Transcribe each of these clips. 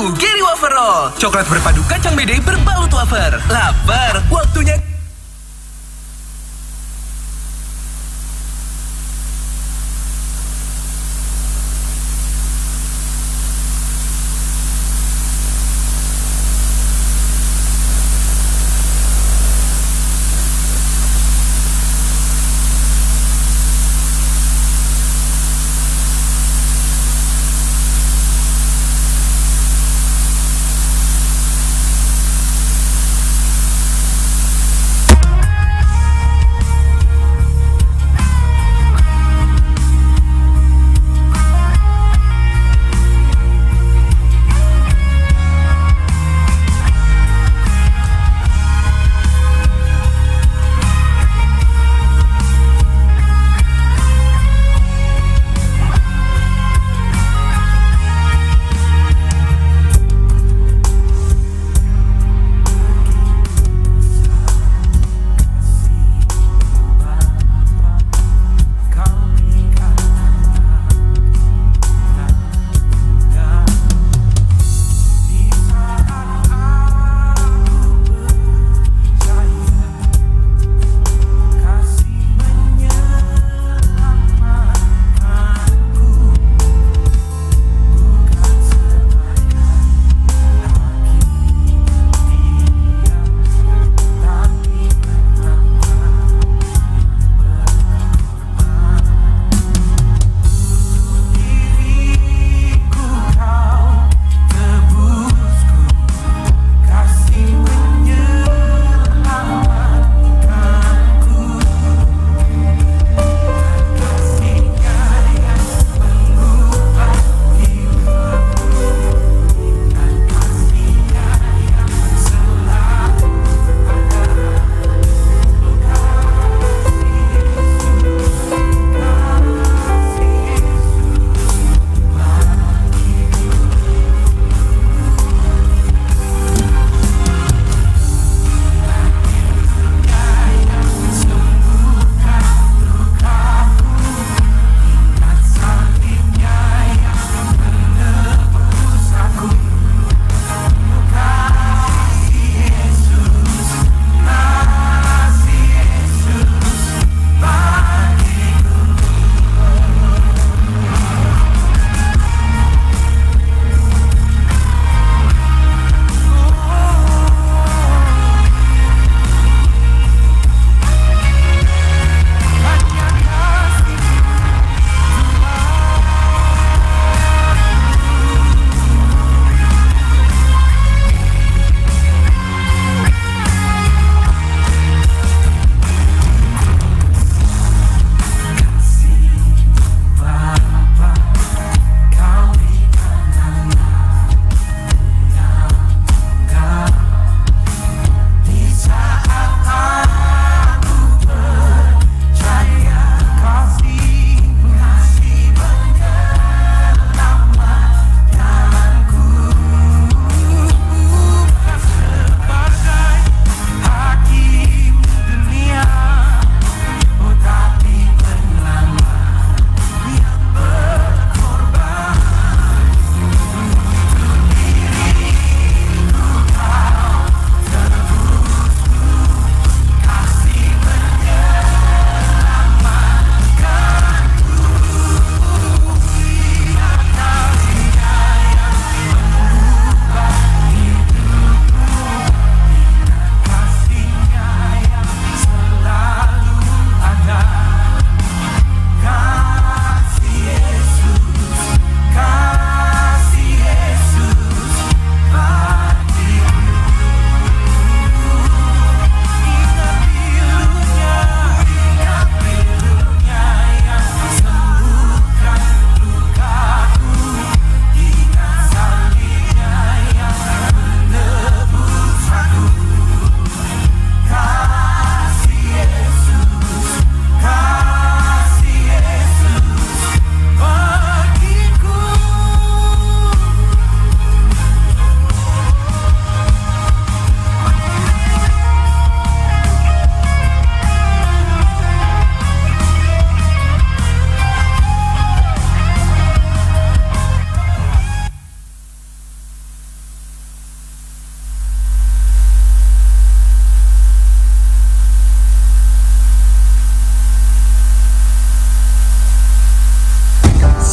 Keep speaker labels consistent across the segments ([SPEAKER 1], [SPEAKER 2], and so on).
[SPEAKER 1] baru Gary Wafer Roll. Coklat berpadu kacang mede berbalut wafer. Lapar, waktunya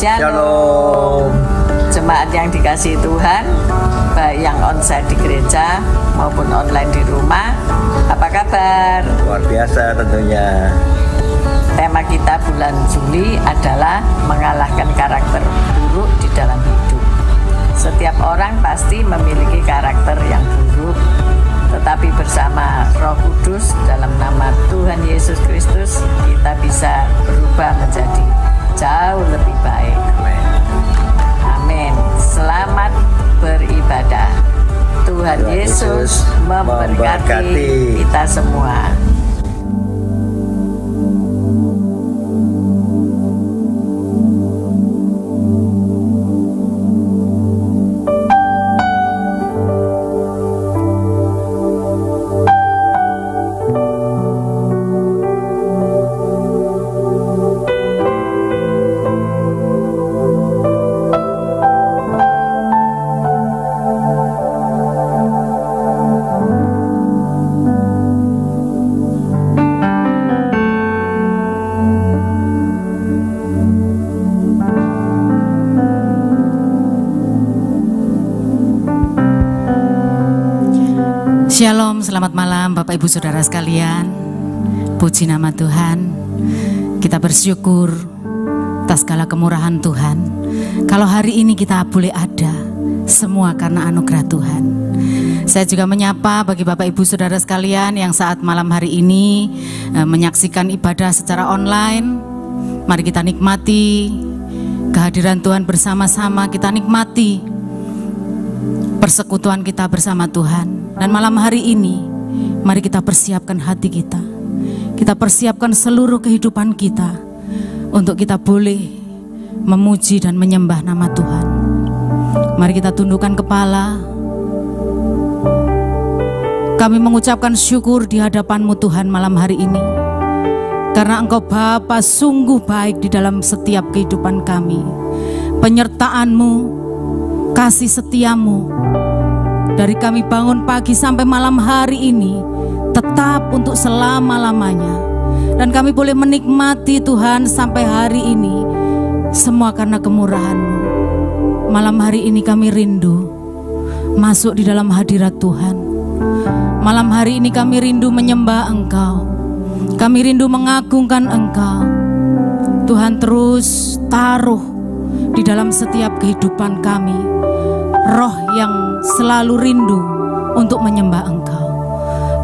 [SPEAKER 2] Shalom. Jemaat yang dikasihi Tuhan, baik yang onsite di gereja maupun online di rumah, apa kabar?
[SPEAKER 3] Luar biasa tentunya.
[SPEAKER 2] Tema kita bulan Juli adalah mengalahkan karakter buruk di dalam hidup. Setiap orang pasti memiliki karakter yang buruk, tetapi bersama Roh Kudus dalam nama Tuhan Yesus Kristus kita bisa berubah menjadi jauh lebih baik. Amin. Selamat beribadah. Tuhan Yesus memberkati kita semua.
[SPEAKER 4] Shalom, selamat malam Bapak Ibu Saudara sekalian. Puji nama Tuhan. Kita bersyukur atas segala kemurahan Tuhan. Kalau hari ini kita boleh ada, semua karena anugerah Tuhan. Saya juga menyapa bagi Bapak Ibu Saudara sekalian yang saat malam hari ini menyaksikan ibadah secara online. Mari kita nikmati kehadiran Tuhan bersama-sama, kita nikmati persekutuan kita bersama Tuhan. Dan malam hari ini, mari kita persiapkan hati kita. Kita persiapkan seluruh kehidupan kita untuk kita boleh memuji dan menyembah nama Tuhan. Mari kita tundukkan kepala. Kami mengucapkan syukur di hadapan-Mu Tuhan malam hari ini. Karena Engkau Bapa sungguh baik di dalam setiap kehidupan kami. Penyertaan-Mu, kasih setia-Mu, dari kami bangun pagi sampai malam hari ini tetap untuk selama-lamanya. Dan kami boleh menikmati Tuhan sampai hari ini, semua karena kemurahan-Mu. Malam hari ini kami rindu masuk di dalam hadirat Tuhan. Malam hari ini kami rindu menyembah Engkau. Kami rindu mengagungkan Engkau. Tuhan terus taruh di dalam setiap kehidupan kami roh yang selalu rindu untuk menyembah Engkau.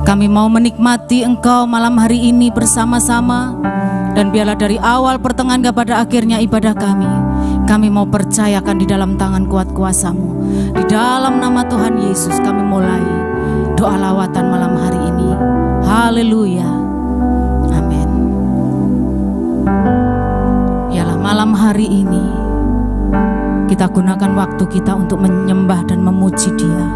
[SPEAKER 4] Kami mau menikmati Engkau malam hari ini bersama-sama. Dan biarlah dari awal pertengahan kepada akhirnya ibadah kami mau percayakan di dalam tangan kuat kuasa-Mu. Di dalam nama Tuhan Yesus kami mulai doa lawatan malam hari ini. Haleluya. Amin. Biarlah malam hari ini kita gunakan waktu kita untuk menyembah dan memuji Dia.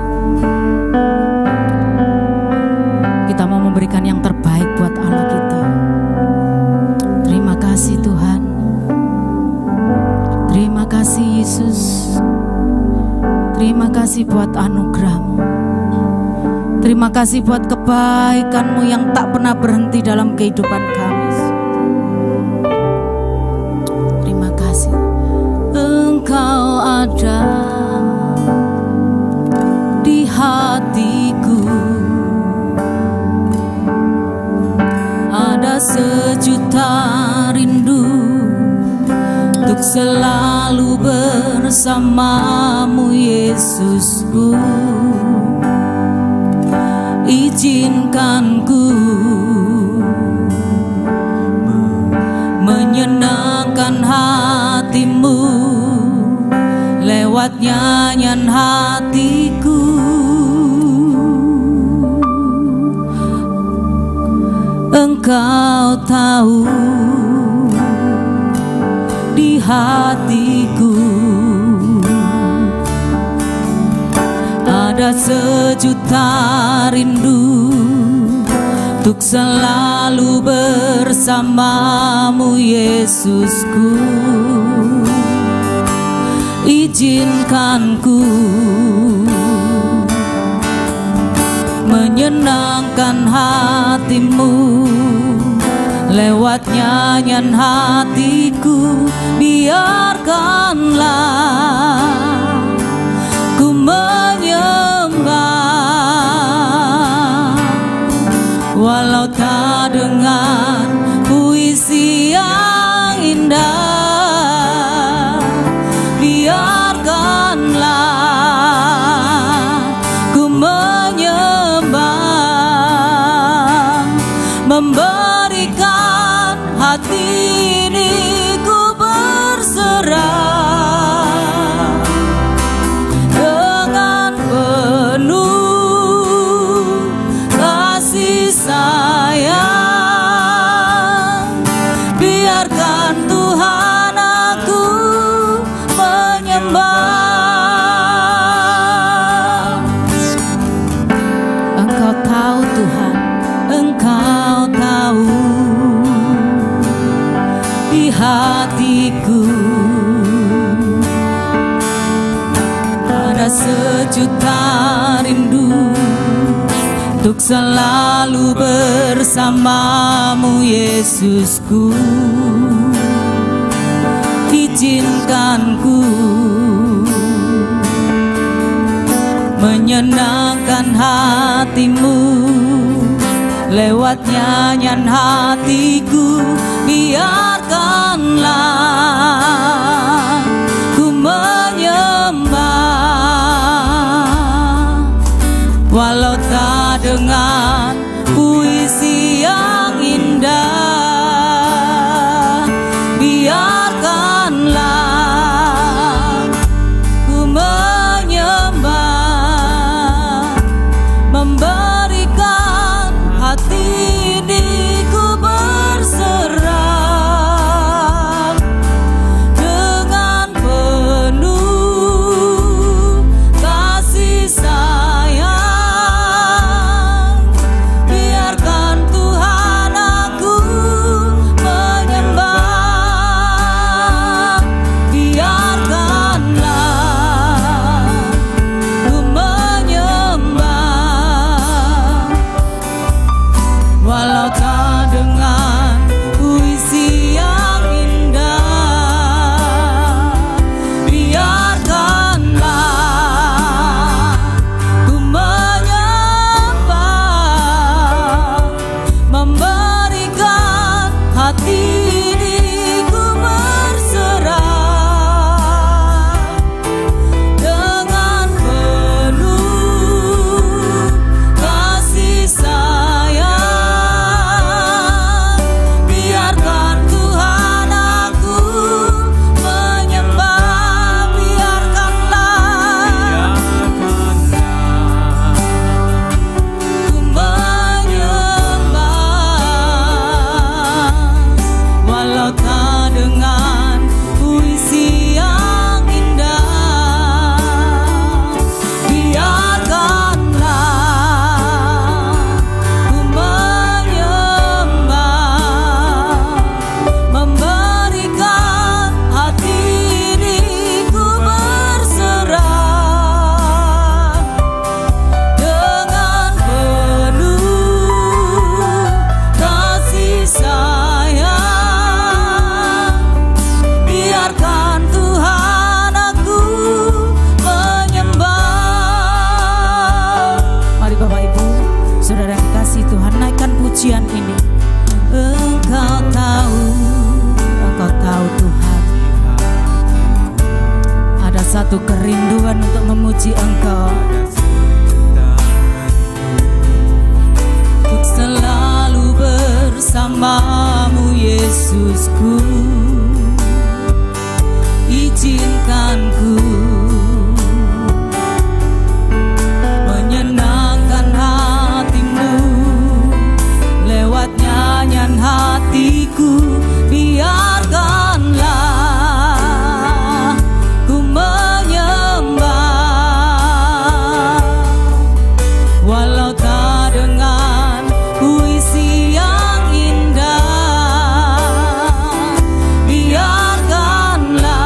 [SPEAKER 4] Kita mau memberikan yang terbaik buat Allah kita. Terima kasih Tuhan. Terima kasih Yesus. Terima kasih buat anugerah-Mu. Terima kasih buat kebaikan-Mu yang tak pernah berhenti dalam kehidupan kami. Terima kasih. Engkau ada di hatiku, ada sejuta rindu untuk selalu bersama-Mu Yesusku. Izinkan ku menyenangkan hati-Mu lewat nyanyian hatiku. Engkau tahu di hatiku ada sejuta rindu untuk selalu bersama-Mu Yesusku. Izinkan ku menyenangkan hati-Mu lewat nyanyian hatiku, biarkanlah ku menyembah, walau tak dengan puisi yang indah. Biarkanlah ku menyembah, memberikan hati ini ku berserah dengan penuh kasih sayang. Biarkan Tuhan aku menyembah. Engkau tahu Tuhan, Engkau tahu di hatiku ada sejuta rindu untuk selalu bersamamu, Yesusku. Izinkan ku menyenangkan hatimu lewat nyanyian hatiku. Biarkanlah ku menyembah, walau tak dengan puisi yang indah. Biarkanlah ku menyembah, memberikan hati ini ku berserah dengan penuh kasih sayang. Biarkan Tuhan aku menyembah, biarkanlah ku menyembah, walau tak dengan puisi yang indah. Biarkanlah ku menyembah, memberikan hati ini ku berserah dengan penuh kasih sayang. Biarkan Tuhan aku menyembah, biarkanlah ku menyembah, walau tak dengan puisi yang indah. Biarkanlah ku menyembah, memberikan hati ini ku berserah dengan penuh kasih sayang. Biarkan Tuhan aku menyembah. Mari Bapak Ibu, Saudara yang dikasihi Tuhan, naikkan pujian ini. Engkau tahu Tuhan, ada satu kerinduan untuk memuji Engkau, untuk selalu bersamamu, Yesusku. Izinkan ku menyenangkan hatimu lewat nyanyian hatiku. Biarkanlah ku menyembah, walau tak dengan puisi yang indah. Biarkanlah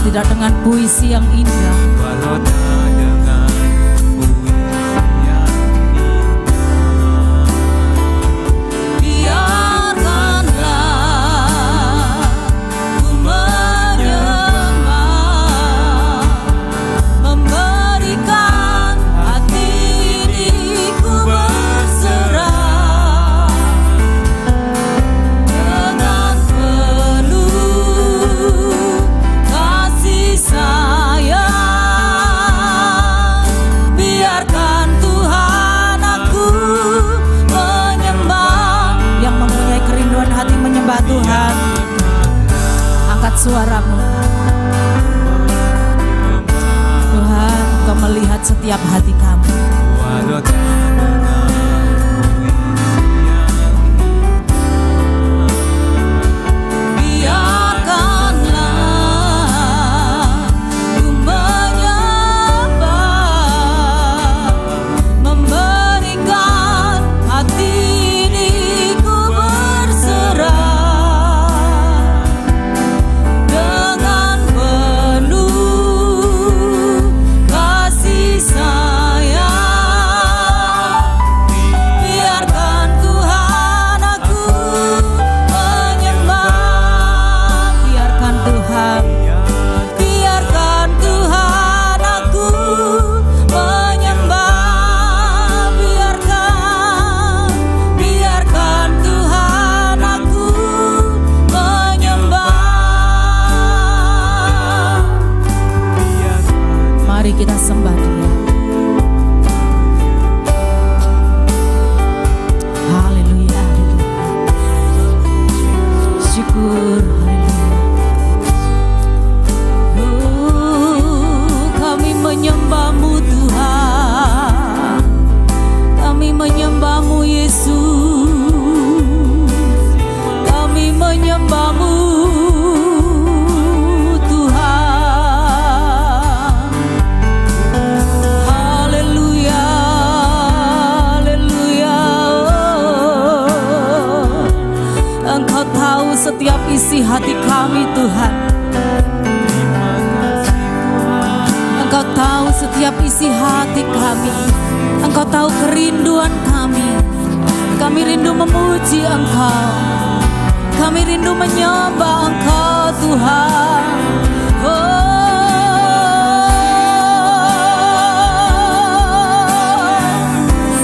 [SPEAKER 4] tidak dengan puisi yang indah,
[SPEAKER 5] walau tak dengan puisi yang indah,
[SPEAKER 4] biarkanlah ku menyembah, memberikan hati ini ku berserah dengan penuh kasih sayang. Biarkan Tuhan aku menyembah. Yang mempunyai kerinduan hati menyembah Tuhan, angkat suaramu. Tuhan, Kau melihat setiap hati kami.
[SPEAKER 5] walau tak dengan puisi yang
[SPEAKER 4] Biarkanlah ku menyembah, memberikan hati ini ku berserah dengan penuh kasih sayang. Biarkan Tuhan aku menyembah. Biarkan Tuhan, biarkan Tuhan aku menyembah. Biarkan Tuhan aku menyembah. Mari kita sembah Dia. Haleluya, haleluya. Syukur, haleluya. Kami menyembah-Mu Tuhan, kami menyembah-Mu Yesus, kami menyembah-Mu Tuhan. Haleluya, haleluya. Engkau tahu setiap isi hati kami Tuhan. Engkau tahu setiap isi hati kami. Engkau tahu kerinduan kami. Kami rindu memuji Engkau. Kami rindu menyembah Engkau Tuhan.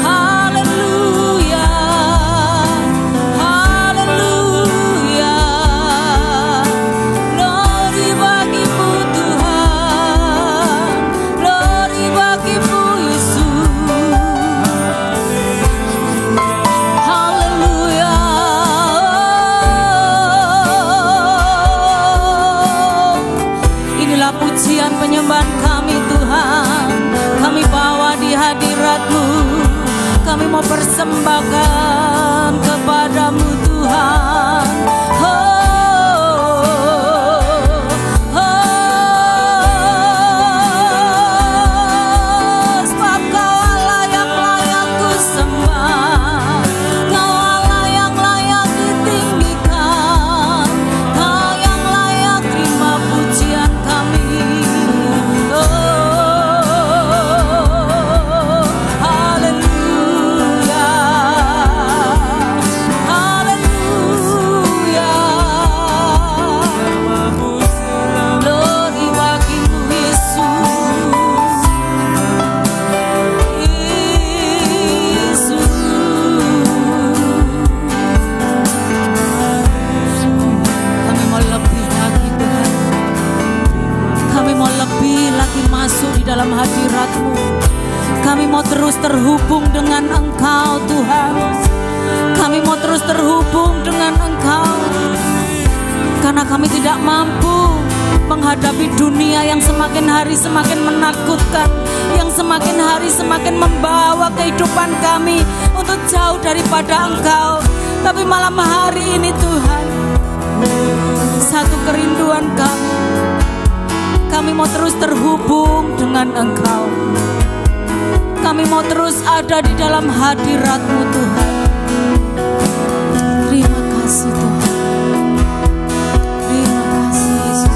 [SPEAKER 4] Haleluya, haleluya. Glory bagimu Tuhan, glory bagimu Yesus. Haleluya. Inilah pujian penyembahan kami Tuhan. Kami bawa di hadirat-Mu. Kami mau persembahkan kepadamu Tuhan. Sebab Kau Allah yang layak ku sembah, Kau Allah yang layak ditinggikan, Kau yang layak terima pujian kami. Haleluya, haleluya. Glory bagimu Yesus, Yesus. Kami mau lebih lagi Tuhan. Kami mau lebih lagi masuk di dalam hadirat-Mu. Kami mau terus terhubung dengan Engkau Tuhan. Kami mau terus terhubung dengan Engkau. Karena kami tidak mampu menghadapi dunia yang semakin hari semakin menakutkan, yang semakin hari semakin membawa kehidupan kami untuk jauh daripada Engkau. Tapi malam hari ini Tuhan, satu kerinduan kami mau terus terhubung dengan Engkau. Kami mau terus ada di dalam hadirat-Mu Tuhan. Terima kasih Tuhan. Terima kasih Yesus.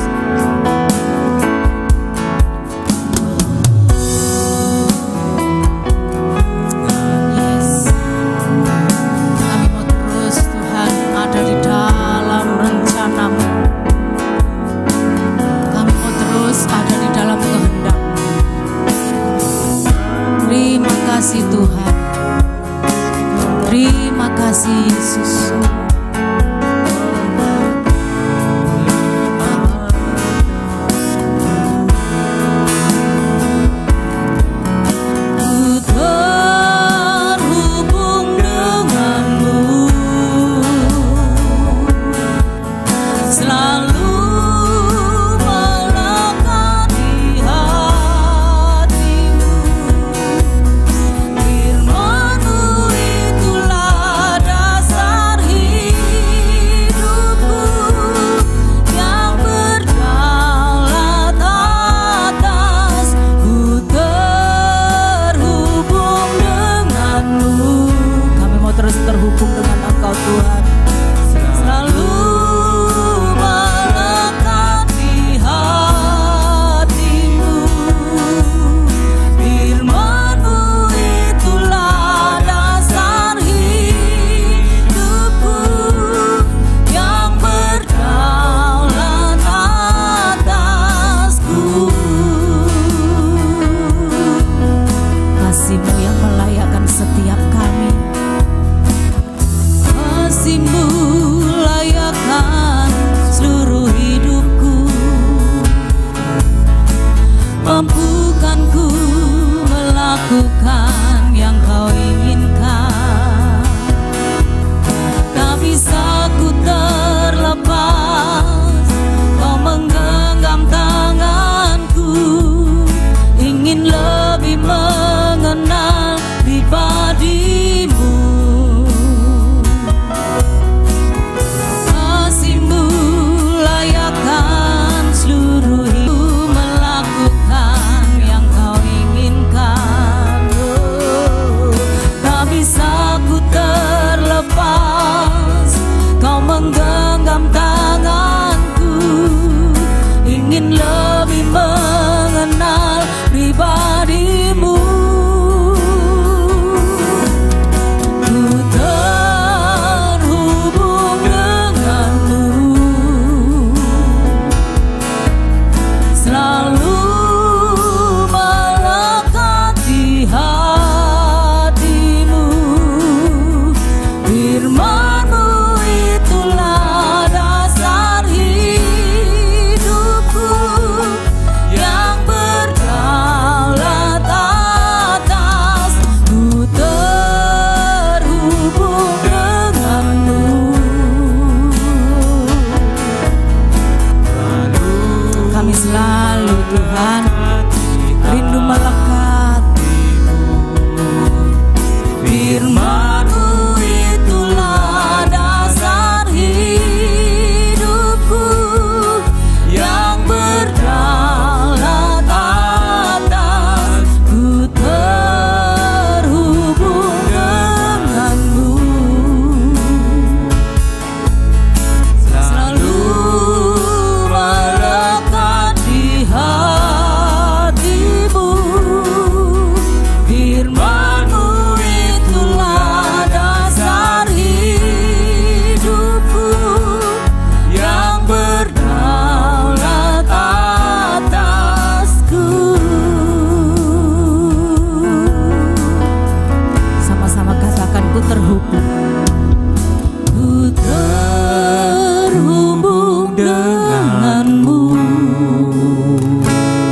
[SPEAKER 4] denganmu.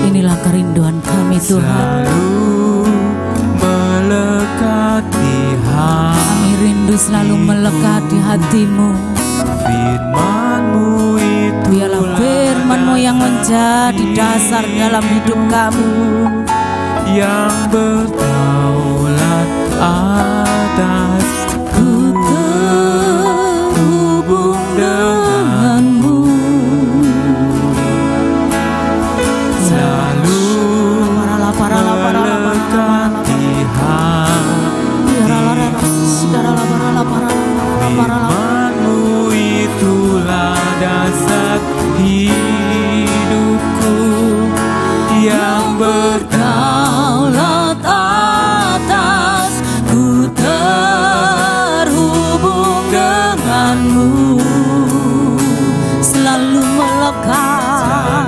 [SPEAKER 4] Inilah kerinduan kami Tuhan.
[SPEAKER 5] selalu melekat di hati.
[SPEAKER 4] Kami rindu selalu melekat di hatimu.
[SPEAKER 5] Firman-Mu itu
[SPEAKER 4] Biarlah firman-Mu yang menjadi dasar dalam hidup kami.
[SPEAKER 5] yang berdaulat atas
[SPEAKER 4] Ku terhubung denganmu.
[SPEAKER 5] selalu melekat di hati. Firman-Mu itulah dasar hidupku yang
[SPEAKER 4] Berdaulat atas, ku terhubung denganmu. Selalu melekat,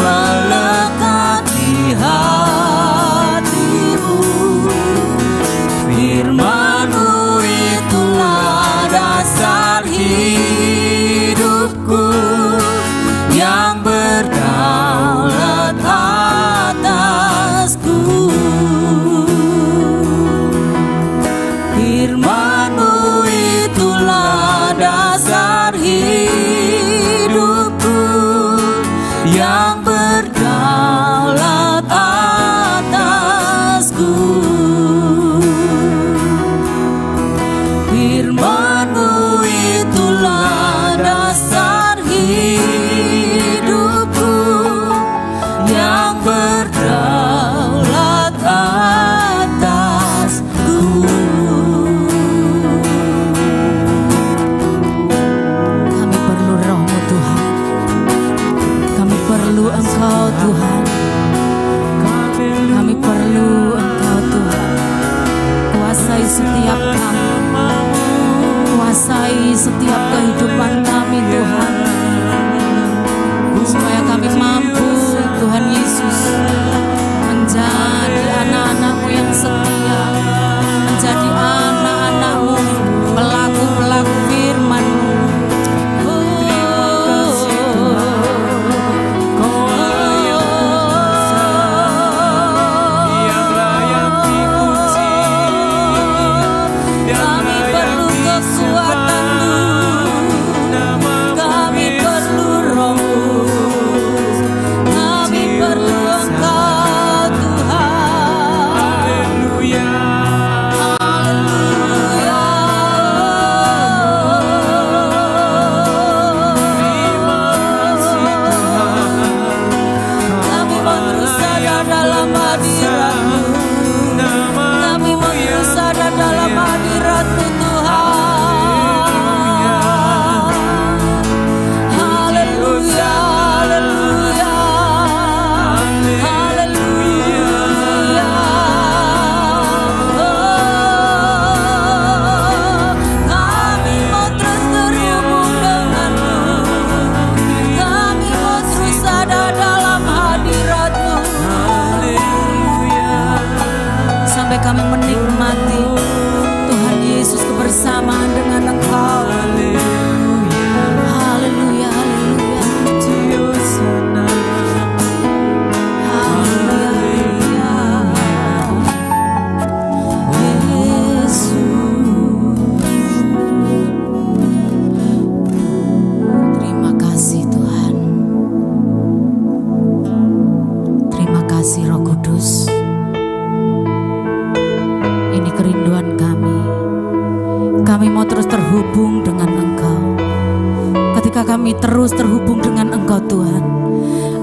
[SPEAKER 4] melekat di hatimu. Firman-Mu itulah dasar hidupku yang berdaulat atasku. Firman-Mu itulah dasar hidupku yang berdaulat atasku. Firman-Mu itulah dasar hidupku yang berdaulat atasku. Kami perlu Roh-Mu Tuhan. Kami perlu Engkau Tuhan. Kami perlu Engkau Tuhan. Kuasai setiap kami. Kuasai setiap kehidupan kami Tuhan. Supaya kami mampu Tuhan Yesus menjadi anak-anak-Mu yang setia, menjadi anak-anak-Mu, pelaku-pelaku firman-Mu.
[SPEAKER 5] yang layak dipuji dan
[SPEAKER 4] Kami perlu kekuatan-Mu, kami perlu Roh-Mu, kami perlu Engkau Tuhan.
[SPEAKER 5] Haleluya.
[SPEAKER 4] Haleluya. Kami mau terus ada dalam hadirat-Mu. Kami mau terus ada dalam hadirat-Mu Tuhan. Haleluya, haleluya, haleluya. Kami mau terus terhubung dengan-Mu. Kami mau terus ada dalam hadirat-Mu. Sampai kami menikmati Tuhan Yesus kebersamaan dengan Engkau. Haleluya, haleluya. Haleluya, Yesus. Terima kasih Tuhan. Terima kasih Roh Kudus. Ini kerinduan kami. Kami mau terus terhubung dengan Engkau. Ketika kami terus terhubung dengan Engkau Tuhan,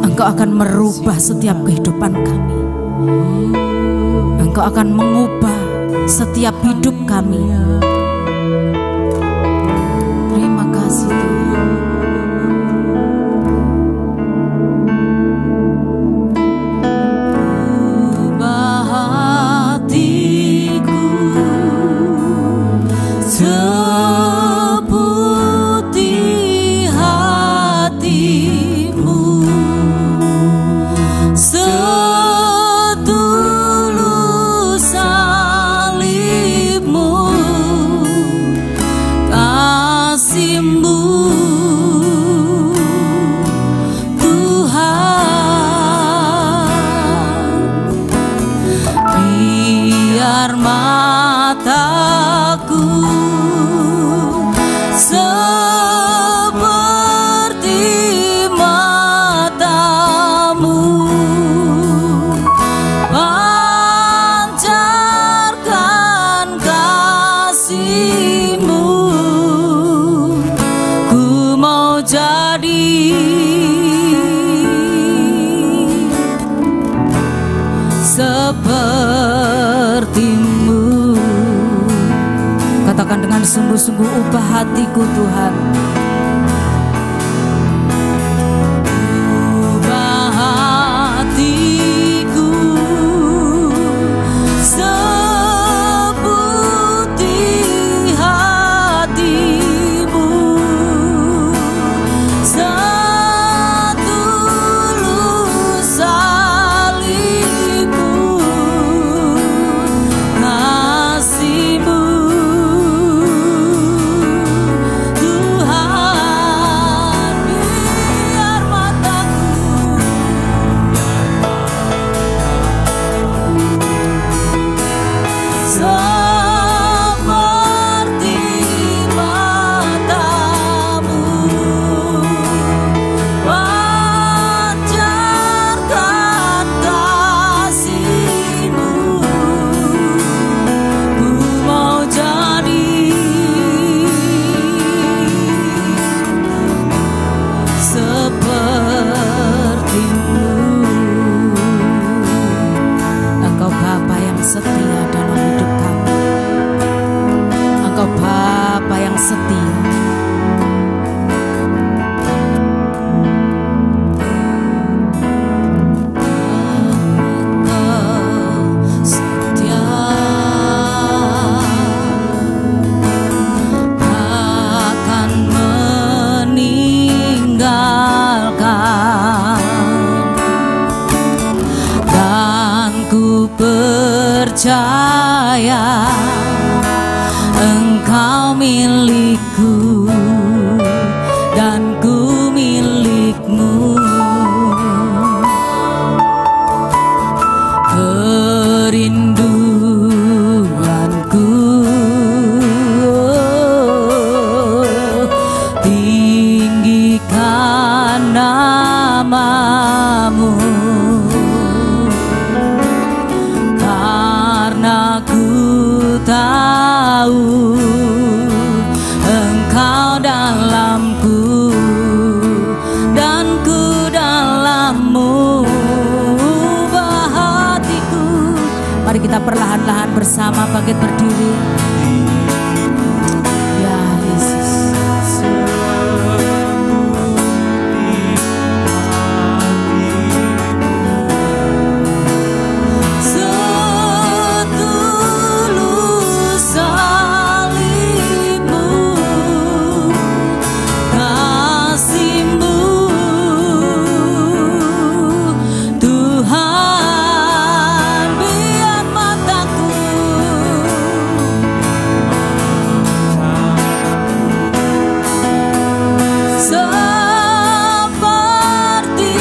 [SPEAKER 4] Engkau akan merubah setiap kehidupan kami. Engkau akan mengubah setiap hidup kami. Terima kasih Tuhan. Ubah hatiku seperti hati-Mu, setulus salib-Mu. dengan sungguh-sungguh ubah hatiku Tuhan. Ubah hatiku seputih hatimu, setulus salibmu, kasihmu Tuhan, biar mataku seperti matamu, pancarkan kasihmu. Ku mau jadi sepertimu. Engkau Bapa yang setia dalam hidup kami. Engkau Bapa yang setia. Engkau setia, takkan meninggalkan, dan ku percaya Engkau milikku dan ku milikmu. Kerinduanku tinggikan namamu, karena ku tahu Engkau dalamku dan ku dalammu. Ubah hatiku. Mari kita perlahan-lahan bersama bangkit berdiri. Ya Yesus. Setulus salibmu, kasihmu Tuhan, biar mataku seperti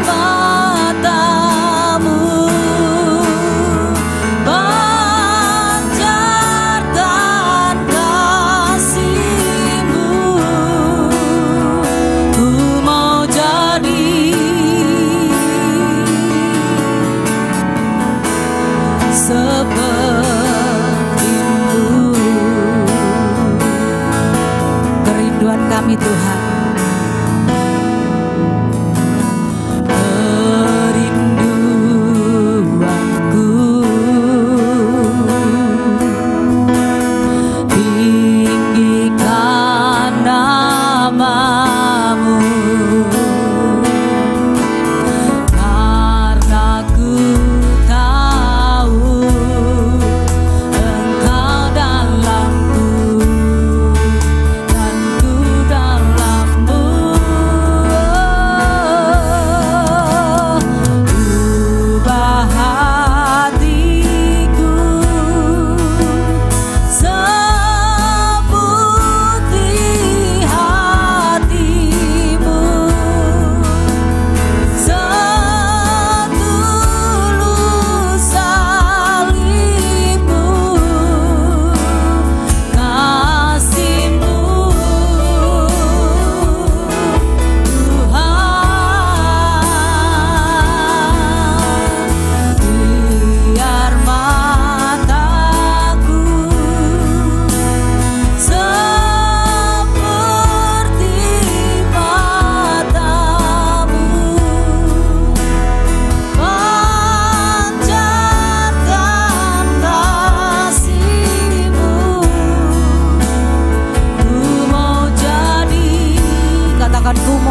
[SPEAKER 4] matamu, pancarkan kasihmu. Ku mau jadi sepertimu. Kerinduan kami Tuhan, kerinduanku tinggikan namamu, karena ku tahu Engkau dalamku dan ku dalammu.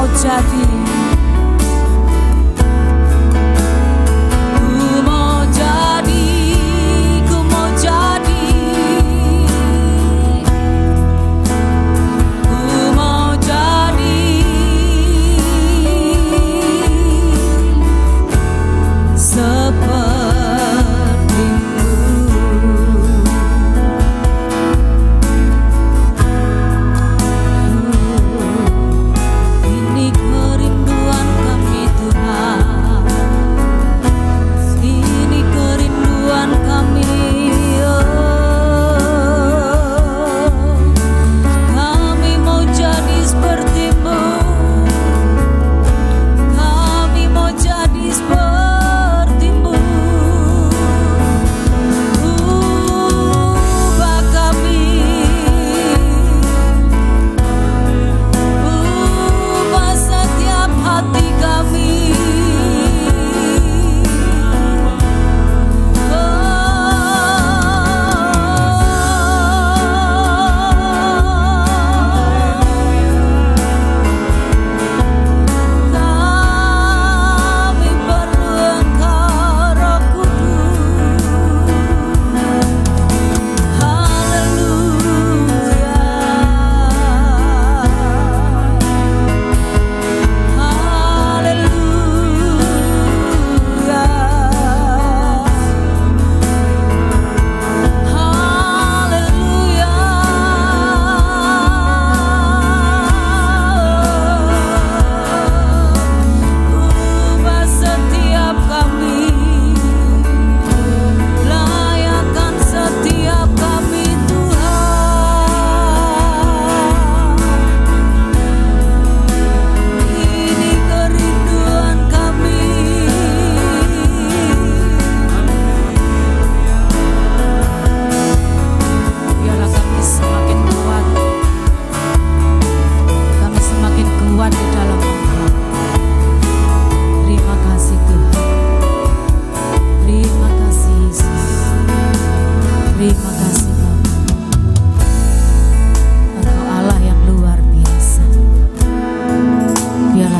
[SPEAKER 4] mau jadi.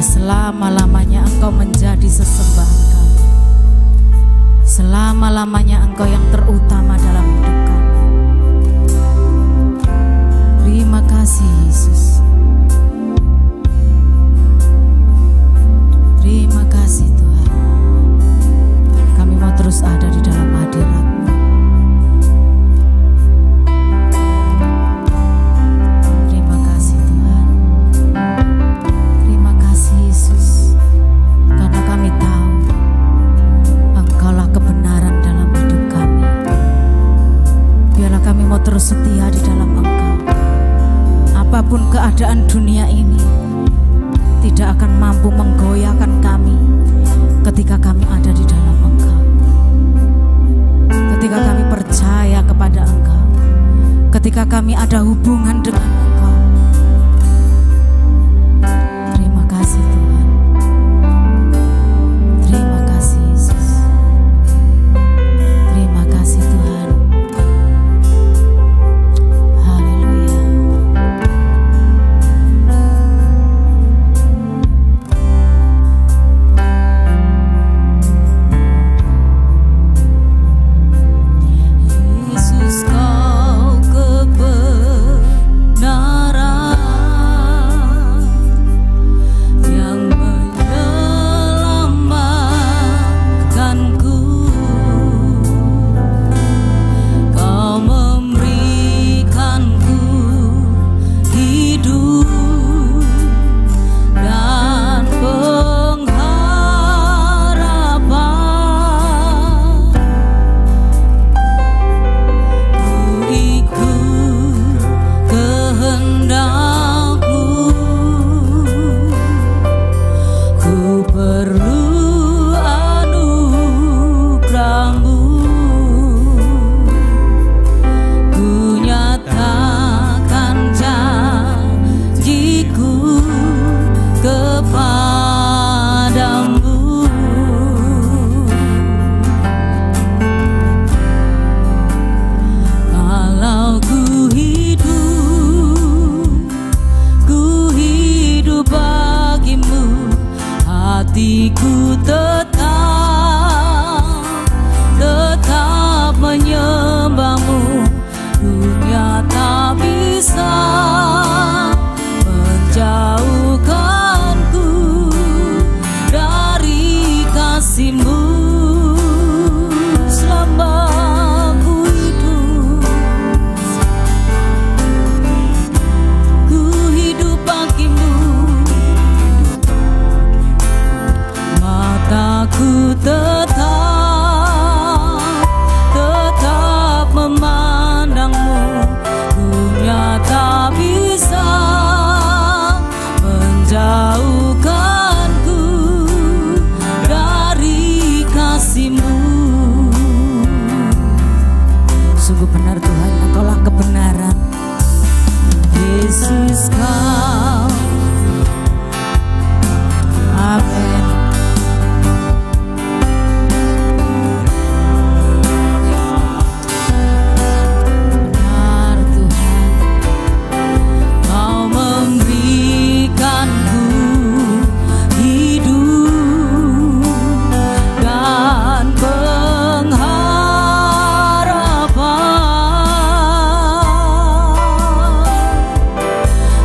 [SPEAKER 4] Selama-lamanya Engkau menjadi sesembahan kami. Selama-lamanya Engkau yang terutama dalam hidup kami. Terima kasih Yesus. Terima kasih Tuhan. Kami mau terus ada di dalam hadirat-Mu. Terima kasih Tuhan. Terima kasih Yesus. Karena kami tahu Engkaulah kebenaran dalam hidup kami. Biarlah kami mau terus setia di dalam Engkau. Apapun keadaan dunia ini tidak akan mampu menggoyahkan kami ketika kami ada di dalam Engkau. Ketika kami percaya kepada Engkau, ketika kami ada hubungan dengan Engkau. Terima kasih Tuhan. Terima kasih Yesus. Terima kasih Tuhan. Haleluya. Yesus, Kau kebenaran. bisa menjauhkanku dari kasih-Mu selama ku hidup. Ku hidup bagi-Mu, mataku tetap memandang-Mu. Dunia tak bisa menjauhkanku dari kasih-Mu. Sungguh benar Tuhan, Engkaulah kebenaran. Yesus Kau. Amin. Benar Tuhan, Kau memberikanku hidup dan pengharapan.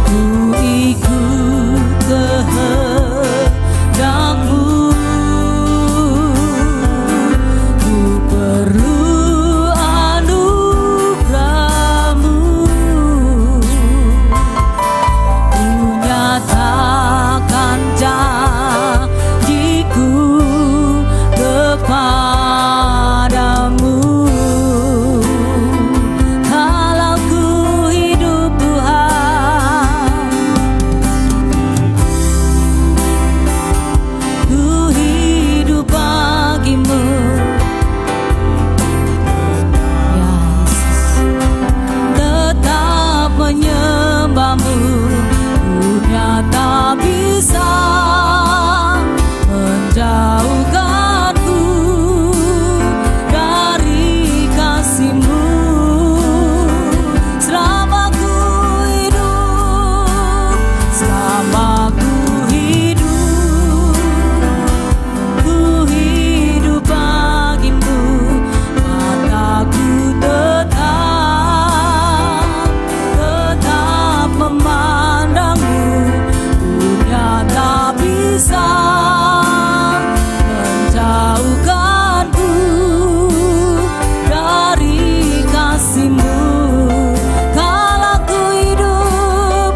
[SPEAKER 4] Ku ikut kehendak-Mu, ku perlu anugerah-Mu. Ku nyatakan janjiku kepadamu. Kalau ku hidup Tuhan, ku hidup bagi-Mu. Ya Yesus, tetap menyembah-Mu. Dunia tak bisa menjauhkanku dari kasih-Mu selama ku hidup. Selama ku hidup bagi-Mu. Mataku tetap memandang-Mu. Dunia tak bisa menjauhkanku dari kasih-Mu. Kalau ku hidup,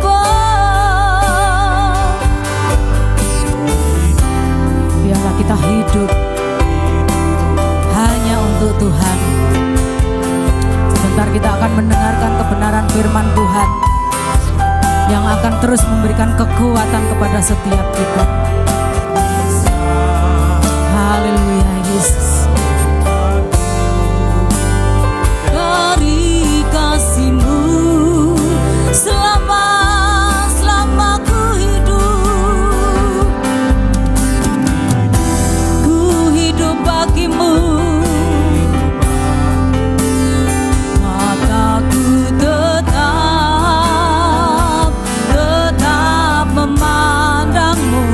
[SPEAKER 4] biarlah kita hidup hanya untuk Tuhan. Sebentar kita akan mendengarkan kebenaran firman Tuhan yang akan terus memberikan kekuatan kepada setiap kita. Haleluya Yesus. Dari kasih-Mu selama ku hidup. Ku hidup bagi-Mu. Mataku tetap memandang-Mu.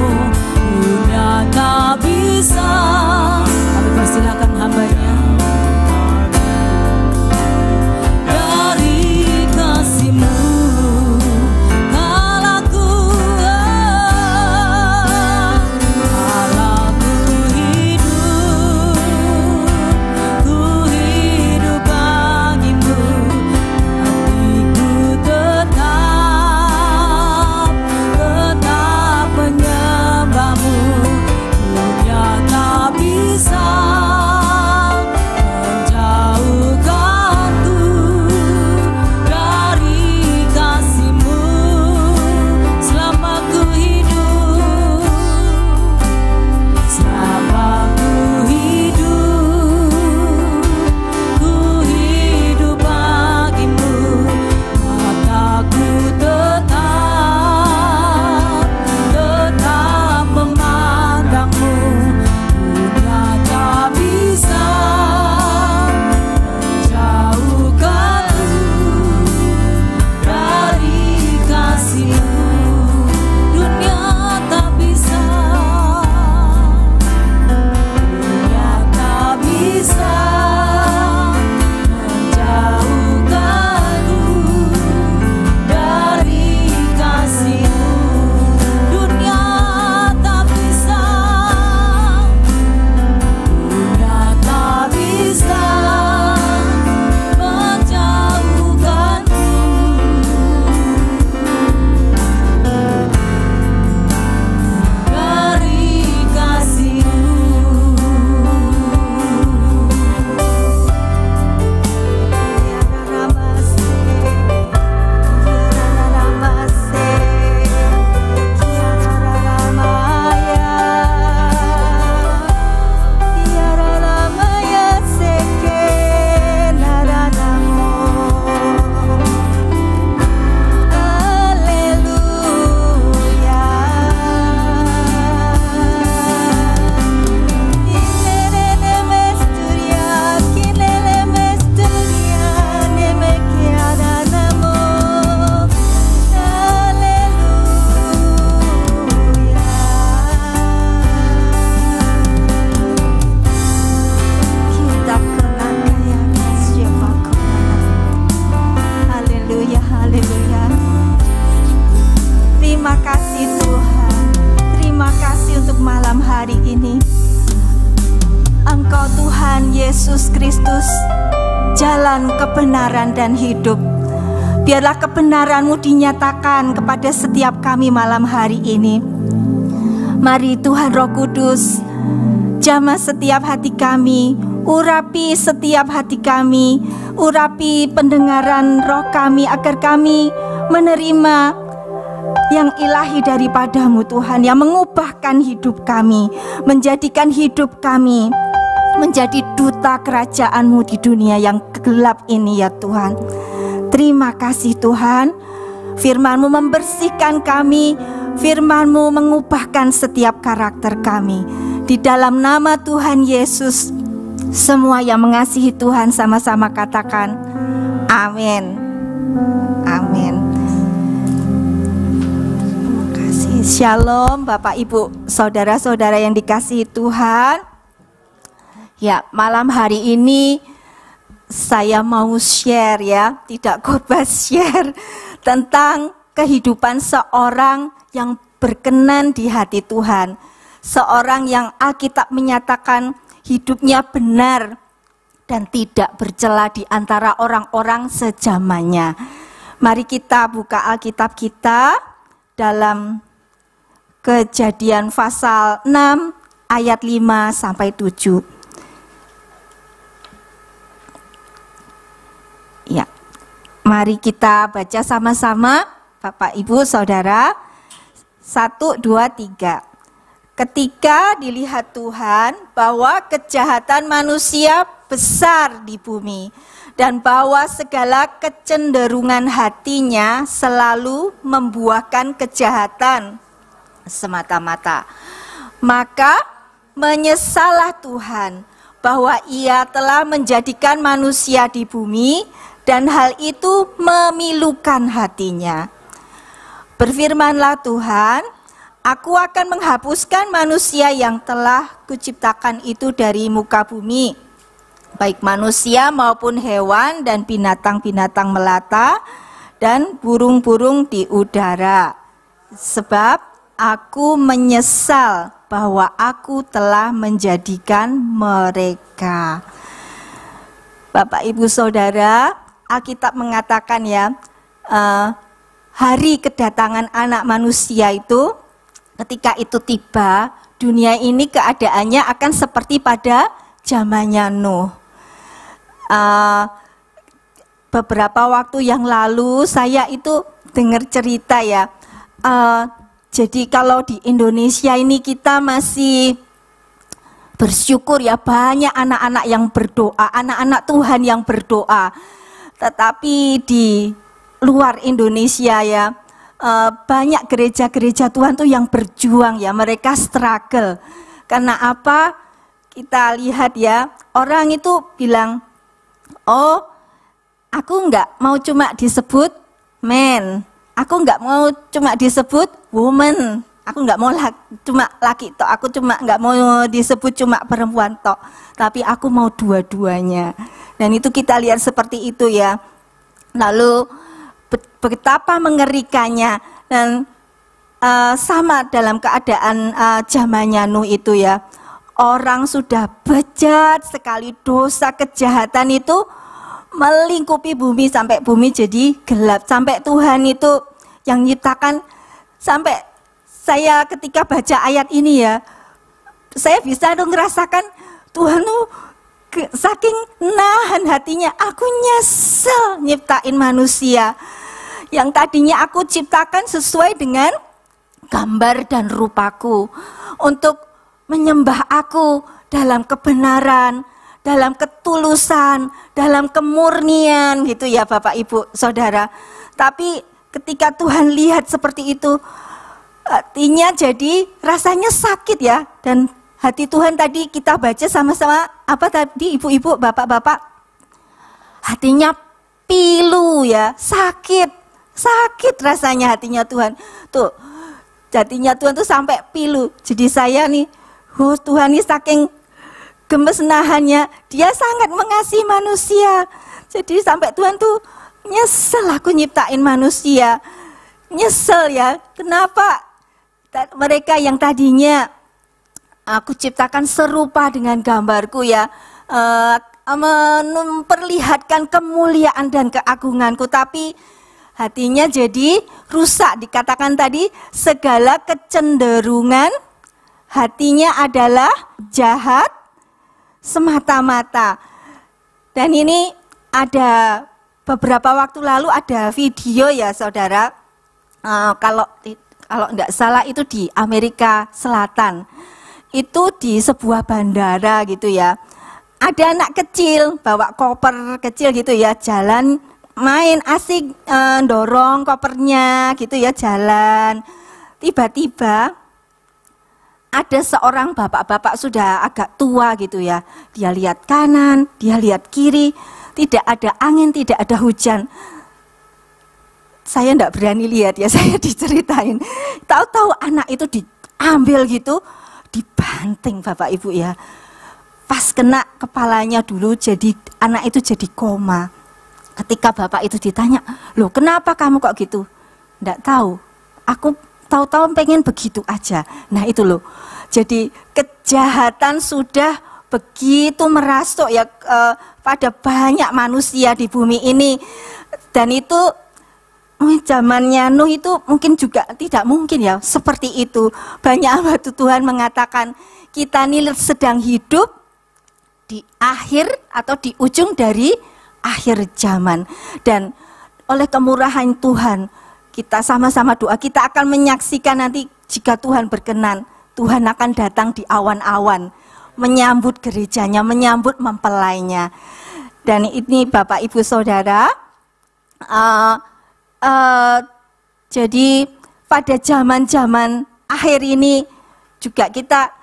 [SPEAKER 6] hari ini. Engkau Tuhan Yesus Kristus, jalan kebenaran dan hidup. Biarlah kebenaran-Mu dinyatakan kepada setiap kami malam hari ini. Mari Tuhan Roh Kudus, jamah setiap hati kami, urapi setiap hati kami, urapi pendengaran roh kami agar kami menerima yang ilahi daripada-Mu Tuhan, yang mengubahkan hidup kami, menjadikan hidup kami menjadi duta kerajaan-Mu di dunia yang gelap ini ya Tuhan. Terima kasih Tuhan, firman-Mu membersihkan kami, firman-Mu mengubahkan setiap karakter kami. Di dalam nama Tuhan Yesus, semua yang mengasihi Tuhan sama-sama katakan amin. Amin. Terima kasih. Shalom Bapak Ibu, saudara-saudara yang dikasihi Tuhan. Ya, malam hari ini saya mau share ya, tidak khotbah, share tentang kehidupan seorang yang berkenan di hati Tuhan. Seorang yang Alkitab menyatakan hidupnya benar dan tidak bercela di antara orang-orang sejamannya. Mari kita buka Alkitab kita dalam Kejadian pasal 6 ayat 5 sampai 7. Ya, mari kita baca sama-sama, Bapak, Ibu, Saudara. 1, 2, 3. Ketika dilihat Tuhan bahwa kejahatan manusia besar di bumi, dan bahwa segala kecenderungan hatinya selalu membuahkan kejahatan semata-mata, maka menyesallah Tuhan bahwa Ia telah menjadikan manusia di bumi, dan hal itu memilukan hatinya. Berfirmanlah Tuhan, Aku akan menghapuskan manusia yang telah Kuciptakan itu dari muka bumi, baik manusia maupun hewan dan binatang-binatang melata dan burung-burung di udara. Sebab Aku menyesal bahwa Aku telah menjadikan mereka. Bapak, Ibu, Saudara, Alkitab mengatakan ya, hari kedatangan anak manusia itu, ketika itu tiba, dunia ini keadaannya akan seperti pada zamannya Nuh. Beberapa waktu yang lalu saya itu dengar cerita ya, jadi kalau di Indonesia ini kita masih bersyukur ya, banyak anak-anak yang berdoa, anak-anak Tuhan yang berdoa. Tetapi di luar Indonesia ya, banyak gereja-gereja Tuhan tuh yang berjuang ya, mereka struggle. Karena apa? Kita lihat ya, orang itu bilang, oh aku enggak mau cuma disebut man, aku enggak mau cuma disebut woman, aku enggak mau cuma laki tok, aku cuma enggak mau disebut cuma perempuan tok, tapi aku mau dua-duanya. Dan itu kita lihat seperti itu ya. Lalu betapa mengerikannya, dan sama dalam keadaan zamannya Nuh itu ya. Orang sudah bejat sekali, dosa kejahatan itu melingkupi bumi sampai bumi jadi gelap. Sampai Tuhan itu yang nyiptakan, sampai saya ketika baca ayat ini ya, saya bisa dong ngerasakan Tuhan tuh saking nahan hatinya, aku nyesel nyiptain manusia yang tadinya aku ciptakan sesuai dengan gambar dan rupaku, untuk menyembah aku dalam kebenaran, dalam ketulusan, dalam kemurnian gitu ya Bapak, Ibu, Saudara. Tapi ketika Tuhan lihat seperti itu, hatinya jadi rasanya sakit ya. Dan hati Tuhan tadi kita baca sama-sama, apa tadi ibu-ibu, bapak-bapak, hatinya pilu ya, sakit rasanya hatinya Tuhan. Tuh, hatinya Tuhan tuh sampai pilu. Jadi saya nih, Tuhan ini saking gemes nahannya, dia sangat mengasihi manusia. Jadi sampai Tuhan tuh nyesel aku nyiptain manusia. Nyesel ya, kenapa mereka yang tadinya Aku ciptakan serupa dengan gambarku ya, memperlihatkan kemuliaan dan keagunganku, tapi hatinya jadi rusak. Dikatakan tadi segala kecenderungan hatinya adalah jahat semata-mata. Dan ini ada beberapa waktu lalu ada video ya saudara, kalau tidak salah itu di Amerika Selatan, itu di sebuah bandara gitu ya. Ada anak kecil bawa koper kecil gitu ya, jalan main asik, dorong kopernya gitu ya, jalan. Tiba-tiba ada seorang bapak-bapak sudah agak tua gitu ya. Dia lihat kanan, dia lihat kiri, tidak ada angin, tidak ada hujan. Saya tidak berani lihat ya, saya diceritain. Tahu-tahu anak itu diambil gitu, dibanting Bapak Ibu ya. Pas kena kepalanya dulu, jadi anak itu jadi koma. Ketika bapak itu ditanya, loh kenapa kamu kok gitu? Nggak tahu, aku tahu-tahu pengen begitu aja. Nah itu loh, jadi kejahatan sudah begitu merasuk ya pada banyak manusia di bumi ini. Dan itu zamannya Nuh itu mungkin juga tidak mungkin ya seperti itu. Banyak hamba Tuhan mengatakan kita ini sedang hidup di akhir atau di ujung dari akhir zaman. Dan oleh kemurahan Tuhan, kita sama-sama doa, kita akan menyaksikan nanti jika Tuhan berkenan, Tuhan akan datang di awan-awan, menyambut gerejanya, menyambut mempelainya. Dan ini Bapak Ibu Saudara, jadi pada zaman-zaman akhir ini juga kita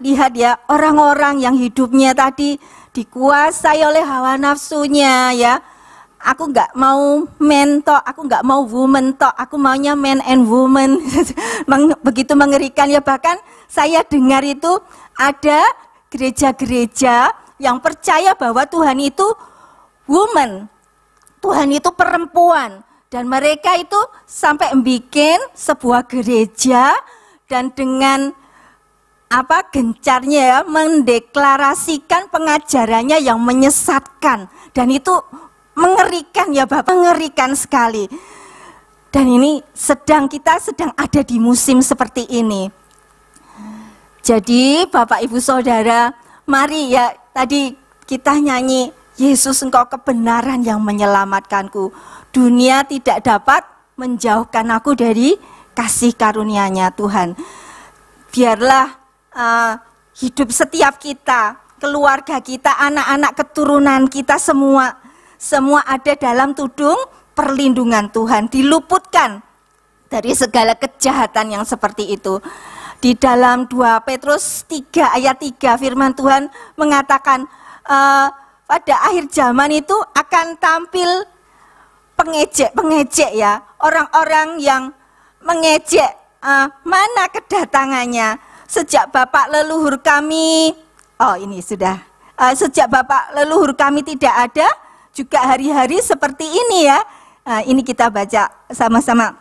[SPEAKER 6] lihat ya, orang-orang yang hidupnya tadi dikuasai oleh hawa nafsunya ya. Aku nggak mau men tok, aku nggak mau woman tok, aku maunya man and woman. Begitu mengerikan ya. Bahkan saya dengar itu ada gereja-gereja yang percaya bahwa Tuhan itu woman, Tuhan itu perempuan. Dan mereka itu sampai bikin sebuah gereja dan dengan gencarnya ya, mendeklarasikan pengajarannya yang menyesatkan. Dan itu mengerikan ya Bapak, mengerikan sekali. Dan ini kita sedang ada di musim seperti ini. Jadi Bapak Ibu Saudara, mari ya, tadi kita nyanyi, Yesus Engkau kebenaran yang menyelamatkanku. Dunia tidak dapat menjauhkan aku dari kasih karunia-Nya Tuhan. Biarlah hidup setiap kita, keluarga kita, anak-anak keturunan kita semua ada dalam tudung perlindungan Tuhan, diluputkan dari segala kejahatan yang seperti itu. Di dalam 2 Petrus 3 ayat 3 firman Tuhan mengatakan pada akhir zaman itu akan tampil pengejek ya, orang-orang yang mengejek mana kedatangannya. Sejak Bapak leluhur kami, sejak Bapak leluhur kami tidak ada, juga hari-hari seperti ini ya. Ini kita baca sama-sama.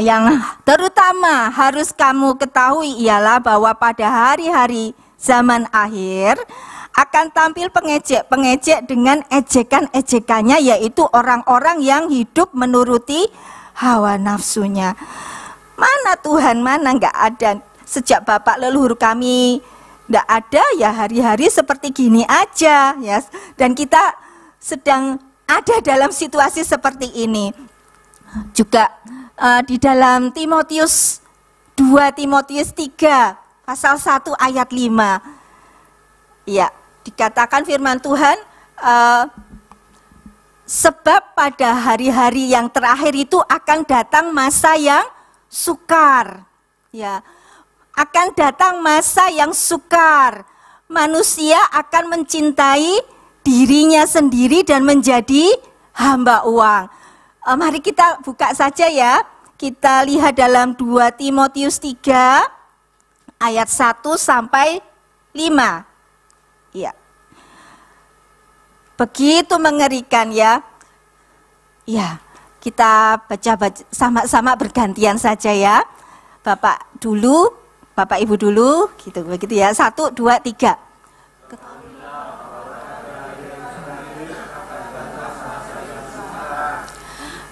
[SPEAKER 6] Yang terutama harus kamu ketahui ialah bahwa pada hari-hari zaman akhir akan tampil pengejek dengan ejekan-ejekannya, yaitu orang-orang yang hidup menuruti hawa nafsunya. Mana Tuhan, mana nggak ada. Sejak Bapak leluhur kami nggak ada ya, hari-hari seperti gini aja ya. Dan kita sedang ada dalam situasi seperti ini. Juga di dalam 2 Timotius 3 pasal 1 ayat 5. Ya, dikatakan firman Tuhan, sebab pada hari-hari yang terakhir itu akan datang masa yang sukar. Ya, akan datang masa yang sukar. Manusia akan mencintai dirinya sendiri dan menjadi hamba uang. Mari kita buka saja ya. Kita lihat dalam 2 Timotius 3 ayat 1 sampai 5. Ya. Begitu mengerikan ya. Ya, kita baca sama-sama bergantian saja ya. Bapak dulu, Bapak Ibu dulu, gitu begitu ya. 1, 2, 3.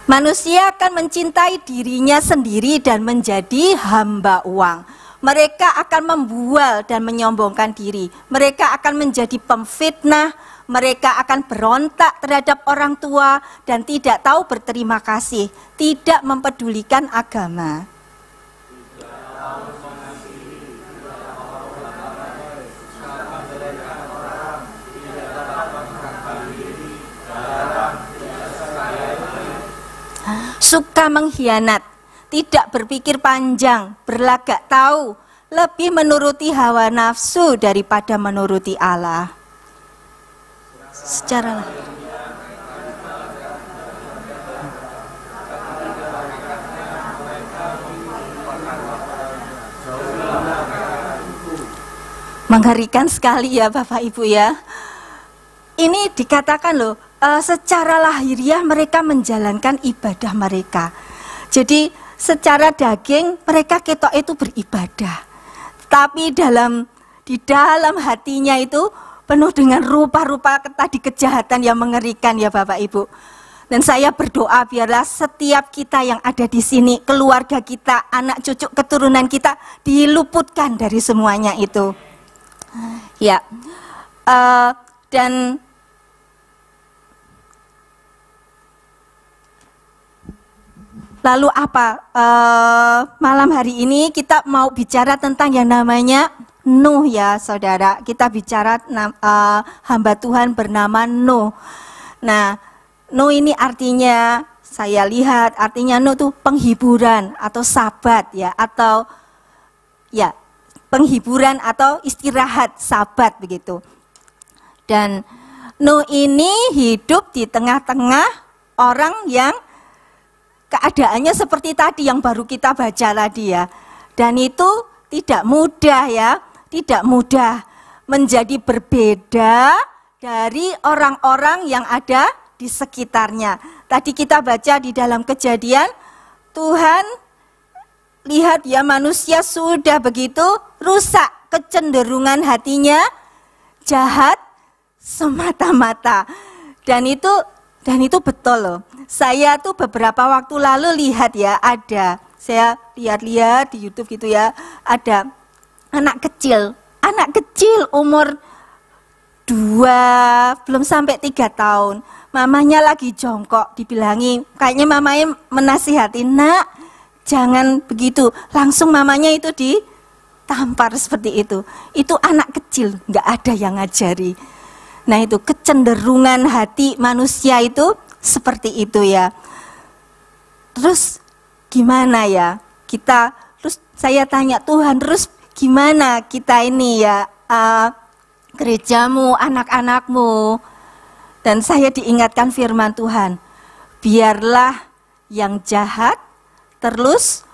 [SPEAKER 6] Manusia akan mencintai dirinya sendiri dan menjadi hamba uang. Mereka akan membual dan menyombongkan diri. Mereka akan menjadi pemfitnah. Mereka akan berontak terhadap orang tua dan tidak tahu berterima kasih. Tidak mempedulikan agama. Suka mengkhianat, tidak berpikir panjang, berlagak tahu, lebih menuruti hawa nafsu daripada menuruti Allah. Secara mengerikan sekali ya Bapak Ibu ya. Ini dikatakan loh, secara lahiriah mereka menjalankan ibadah mereka. Jadi secara daging mereka ketok itu beribadah. Tapi di dalam hatinya itu penuh dengan rupa-rupa tadi kejahatan yang mengerikan ya Bapak Ibu. Dan saya berdoa biarlah setiap kita yang ada di sini, keluarga kita, anak cucu keturunan kita diluputkan dari semuanya itu. Ya, dan lalu apa? Malam hari ini kita mau bicara tentang yang namanya Nuh ya saudara. Kita bicara hamba Tuhan bernama Nuh. Nah, Nuh ini artinya, saya lihat artinya Nuh itu penghiburan atau sabat ya. Atau ya penghiburan atau istirahat sabat begitu. Dan Nuh ini hidup di tengah-tengah orang yang keadaannya seperti tadi yang baru kita baca tadi ya. Dan itu tidak mudah ya, tidak mudah menjadi berbeda dari orang-orang yang ada di sekitarnya. Tadi kita baca di dalam Kejadian, Tuhan lihat ya manusia sudah begitu rusak, kecenderungan hatinya jahat semata-mata. Dan itu betul loh. Saya tuh beberapa waktu lalu lihat ya, saya lihat-lihat di YouTube gitu ya, ada anak kecil umur 2, belum sampai 3 tahun. Mamanya lagi jongkok, dibilangi, kayaknya mamanya menasihati, nak jangan begitu. Langsung mamanya itu ditampar seperti itu. Itu anak kecil, nggak ada yang ngajari. Nah itu kecenderungan hati manusia itu seperti itu ya. Terus gimana ya kita, terus saya tanya Tuhan, terus gimana kita ini ya, gerejamu, anak-anakmu. Dan saya diingatkan firman Tuhan, biarlah yang jahat terus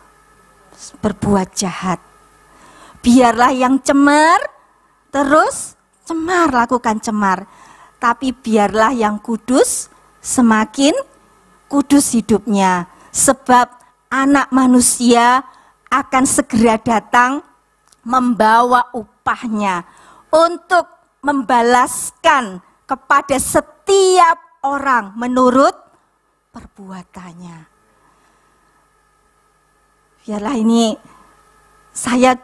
[SPEAKER 6] berbuat jahat. Biarlah yang cemar terus cemar, lakukan cemar. Tapi biarlah yang kudus semakin kudus hidupnya. Sebab anak manusia akan segera datang membawa upahnya untuk membalaskan kepada setiap orang menurut perbuatannya. Biarlah ini saya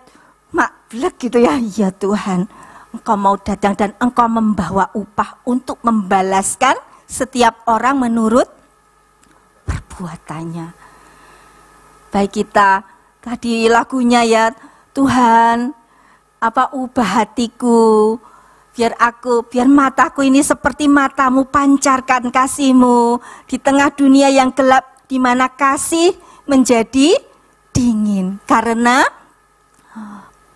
[SPEAKER 6] maklek gitu ya, ya Tuhan, Engkau mau datang dan Engkau membawa upah untuk membalaskan setiap orang menurut perbuatannya. Baik kita tadi lagunya ya, Tuhan, ubah hatiku, biar mataku ini seperti matamu, pancarkan kasih-Mu di tengah dunia yang gelap, di mana kasih menjadi dingin. Karena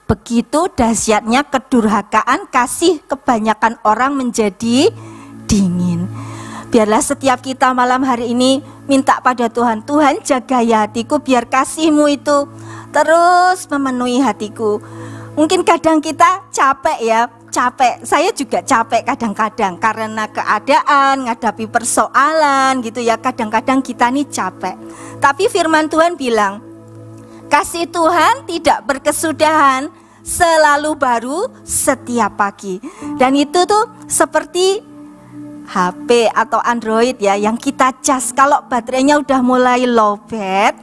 [SPEAKER 6] begitu dahsyatnya kedurhakaan, kasih kebanyakan orang menjadi dingin. Biarlah setiap kita malam hari ini minta pada Tuhan, Tuhan jaga ya hatiku, biar kasih-Mu itu terus memenuhi hatiku. Mungkin kadang kita capek ya, saya juga capek kadang-kadang karena keadaan, menghadapi persoalan gitu ya, kadang-kadang kita nih capek. Tapi firman Tuhan bilang, Kasih Tuhan tidak berkesudahan, selalu baru setiap pagi. Dan itu tuh seperti HP atau Android ya, yang kita cas. Kalau baterainya udah mulai lowbat,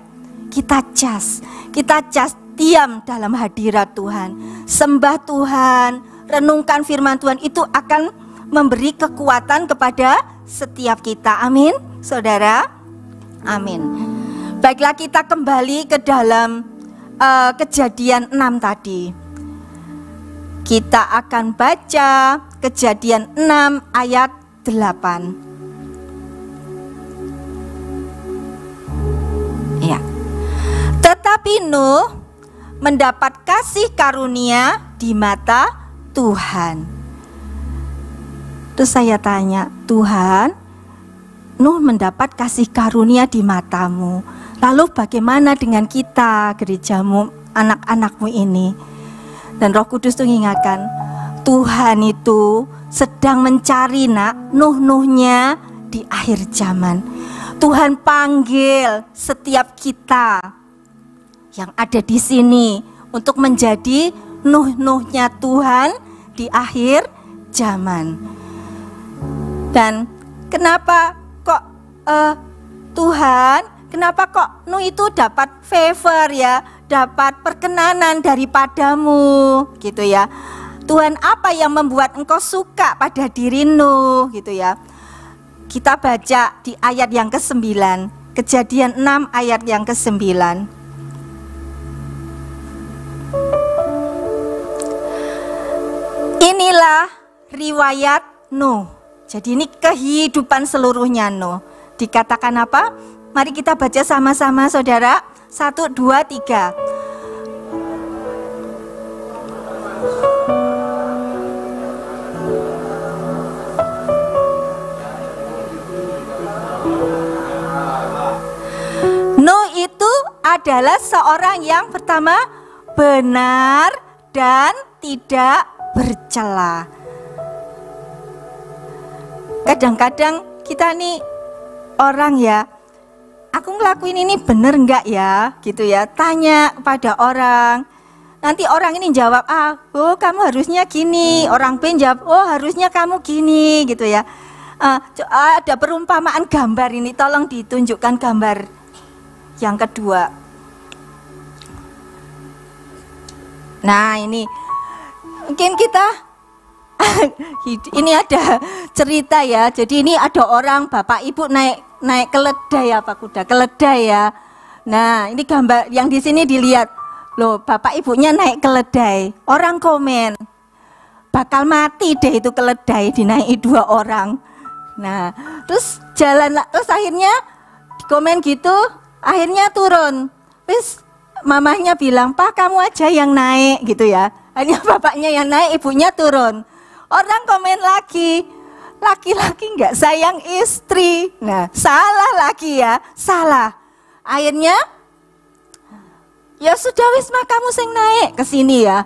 [SPEAKER 6] kita cas diam dalam hadirat Tuhan, sembah Tuhan, renungkan firman Tuhan. Itu akan memberi kekuatan kepada setiap kita. Amin, saudara. Amin. Baiklah, kita kembali ke dalam Kejadian 6 tadi. Kita akan baca Kejadian 6 ayat 8. Ya. Tetapi Nuh mendapat kasih karunia di mata Tuhan. Terus saya tanya, Tuhan, Nuh mendapat kasih karunia di matamu. Lalu bagaimana dengan kita, gerejamu, anak-anakmu ini? Dan Roh Kudus tuh mengingatkan, Tuhan itu sedang mencari Nuh-Nuhnya di akhir zaman. Tuhan panggil setiap kita yang ada di sini untuk menjadi Nuh-Nuhnya Tuhan di akhir zaman. Dan kenapa kok Tuhan, kenapa kok Nuh itu dapat favor ya, dapat perkenanan daripadamu gitu ya. Tuhan, apa yang membuat engkau suka pada diri Nuh gitu ya. Kita baca di ayat yang ke-9, Kejadian 6 ayat yang ke-9. Inilah riwayat Nuh. Jadi ini kehidupan seluruhnya Nuh. Dikatakan apa? Mari kita baca sama-sama saudara. 1, 2, 3. Nuh itu adalah seorang yang pertama benar dan tidak bercela. Kadang-kadang kita nih orang ya, aku ngelakuin ini bener enggak ya gitu ya, tanya kepada orang. Nanti orang ini jawab oh kamu harusnya gini, orang B jawab oh harusnya kamu gini gitu ya. Ada perumpamaan gambar ini, tolong ditunjukkan gambar yang kedua. Nah ini mungkin kita ini ada cerita ya. Jadi ini ada orang bapak ibu naik keledai apa kuda keledai ya. Nah ini gambar yang di sini dilihat loh, bapak ibunya naik keledai. Orang komen bakal mati deh itu keledai dinaiki 2 orang. Nah terus jalan, terus akhirnya komen gitu, akhirnya turun. Terus mamahnya bilang, Pak kamu aja yang naik gitu ya. Hanya bapaknya yang naik, ibunya turun. Orang komen lagi, laki-laki nggak sayang istri. Nah salah lagi ya, salah. Akhirnya ya sudah wis mah kamu sing naik ke sini ya.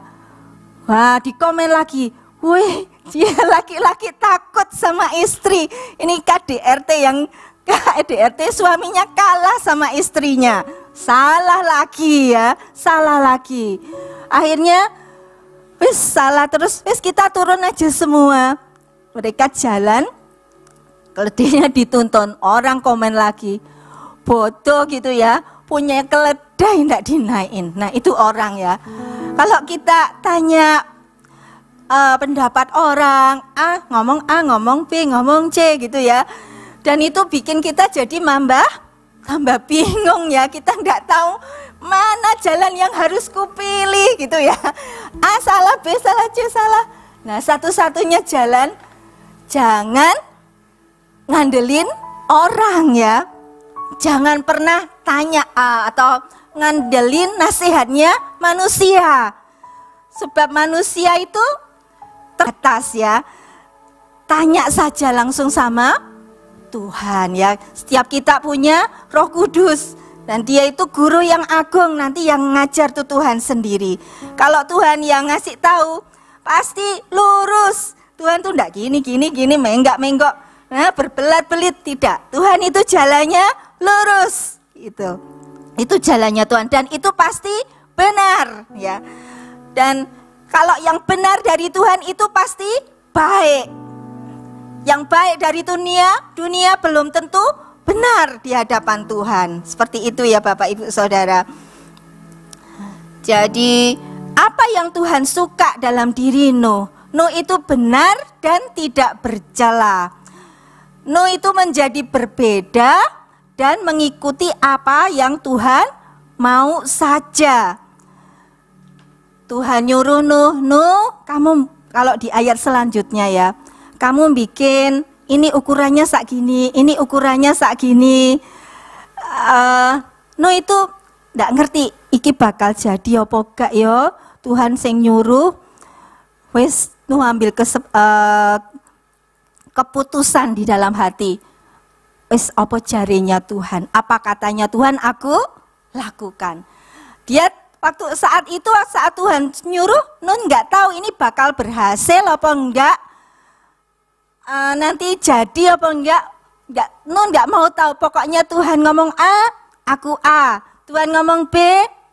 [SPEAKER 6] Wah dikomen lagi, wih dia laki-laki takut sama istri. Ini KDRT yang KDRT suaminya kalah sama istrinya. Salah lagi ya, salah lagi. Akhirnya wis salah terus, wis kita turun aja semua. Mereka jalan, keledainya dituntun. Orang komen lagi, bodoh gitu ya, punya keledai nggak dinaikin. Nah itu orang ya. Kalau kita tanya pendapat orang, ngomong B, ngomong C gitu ya. Dan itu bikin kita jadi tambah bingung ya. Kita nggak tahu mana jalan yang harus kupilih gitu ya. A salah, B salah, C salah. Nah satu-satunya jalan, jangan ngandelin orang ya. Jangan pernah tanya atau ngandelin nasihatnya manusia. Sebab manusia itu terbatas ya. Tanya saja langsung sama Tuhan ya. Setiap kita punya Roh Kudus. Dan dia itu guru yang agung, nanti yang ngajar tuh Tuhan sendiri. Kalau Tuhan yang ngasih tahu, pasti lurus. Tuhan tuh enggak gini, menggok. Nah, berbelat-belit, tidak. Tuhan itu jalannya lurus. Gitu. Itu jalannya Tuhan dan itu pasti benar ya. Dan kalau yang benar dari Tuhan itu pasti baik. Yang baik dari dunia belum tentu benar di hadapan Tuhan. Seperti itu ya Bapak Ibu Saudara. Jadi apa yang Tuhan suka dalam diri Nuh? Nuh itu benar dan tidak bercela. Nuh itu menjadi berbeda dan mengikuti apa yang Tuhan mau saja. Tuhan nyuruh Nuh, kamu kalau di ayat selanjutnya ya, kamu bikin ini ukurannya sak gini, ini ukurannya sak gini. Nuh itu nggak ngerti iki bakal jadi apa gak yo. Tuhan sing nyuruh, wes Nuh ambil keputusan di dalam hati. Wes apa jarinya Tuhan, apa katanya Tuhan aku lakukan. Dia waktu saat Tuhan nyuruh, Nuh nggak tahu ini bakal berhasil apa enggak, nanti jadi apa enggak. Nuh nggak mau tahu. Pokoknya Tuhan ngomong A, aku A. Tuhan ngomong B,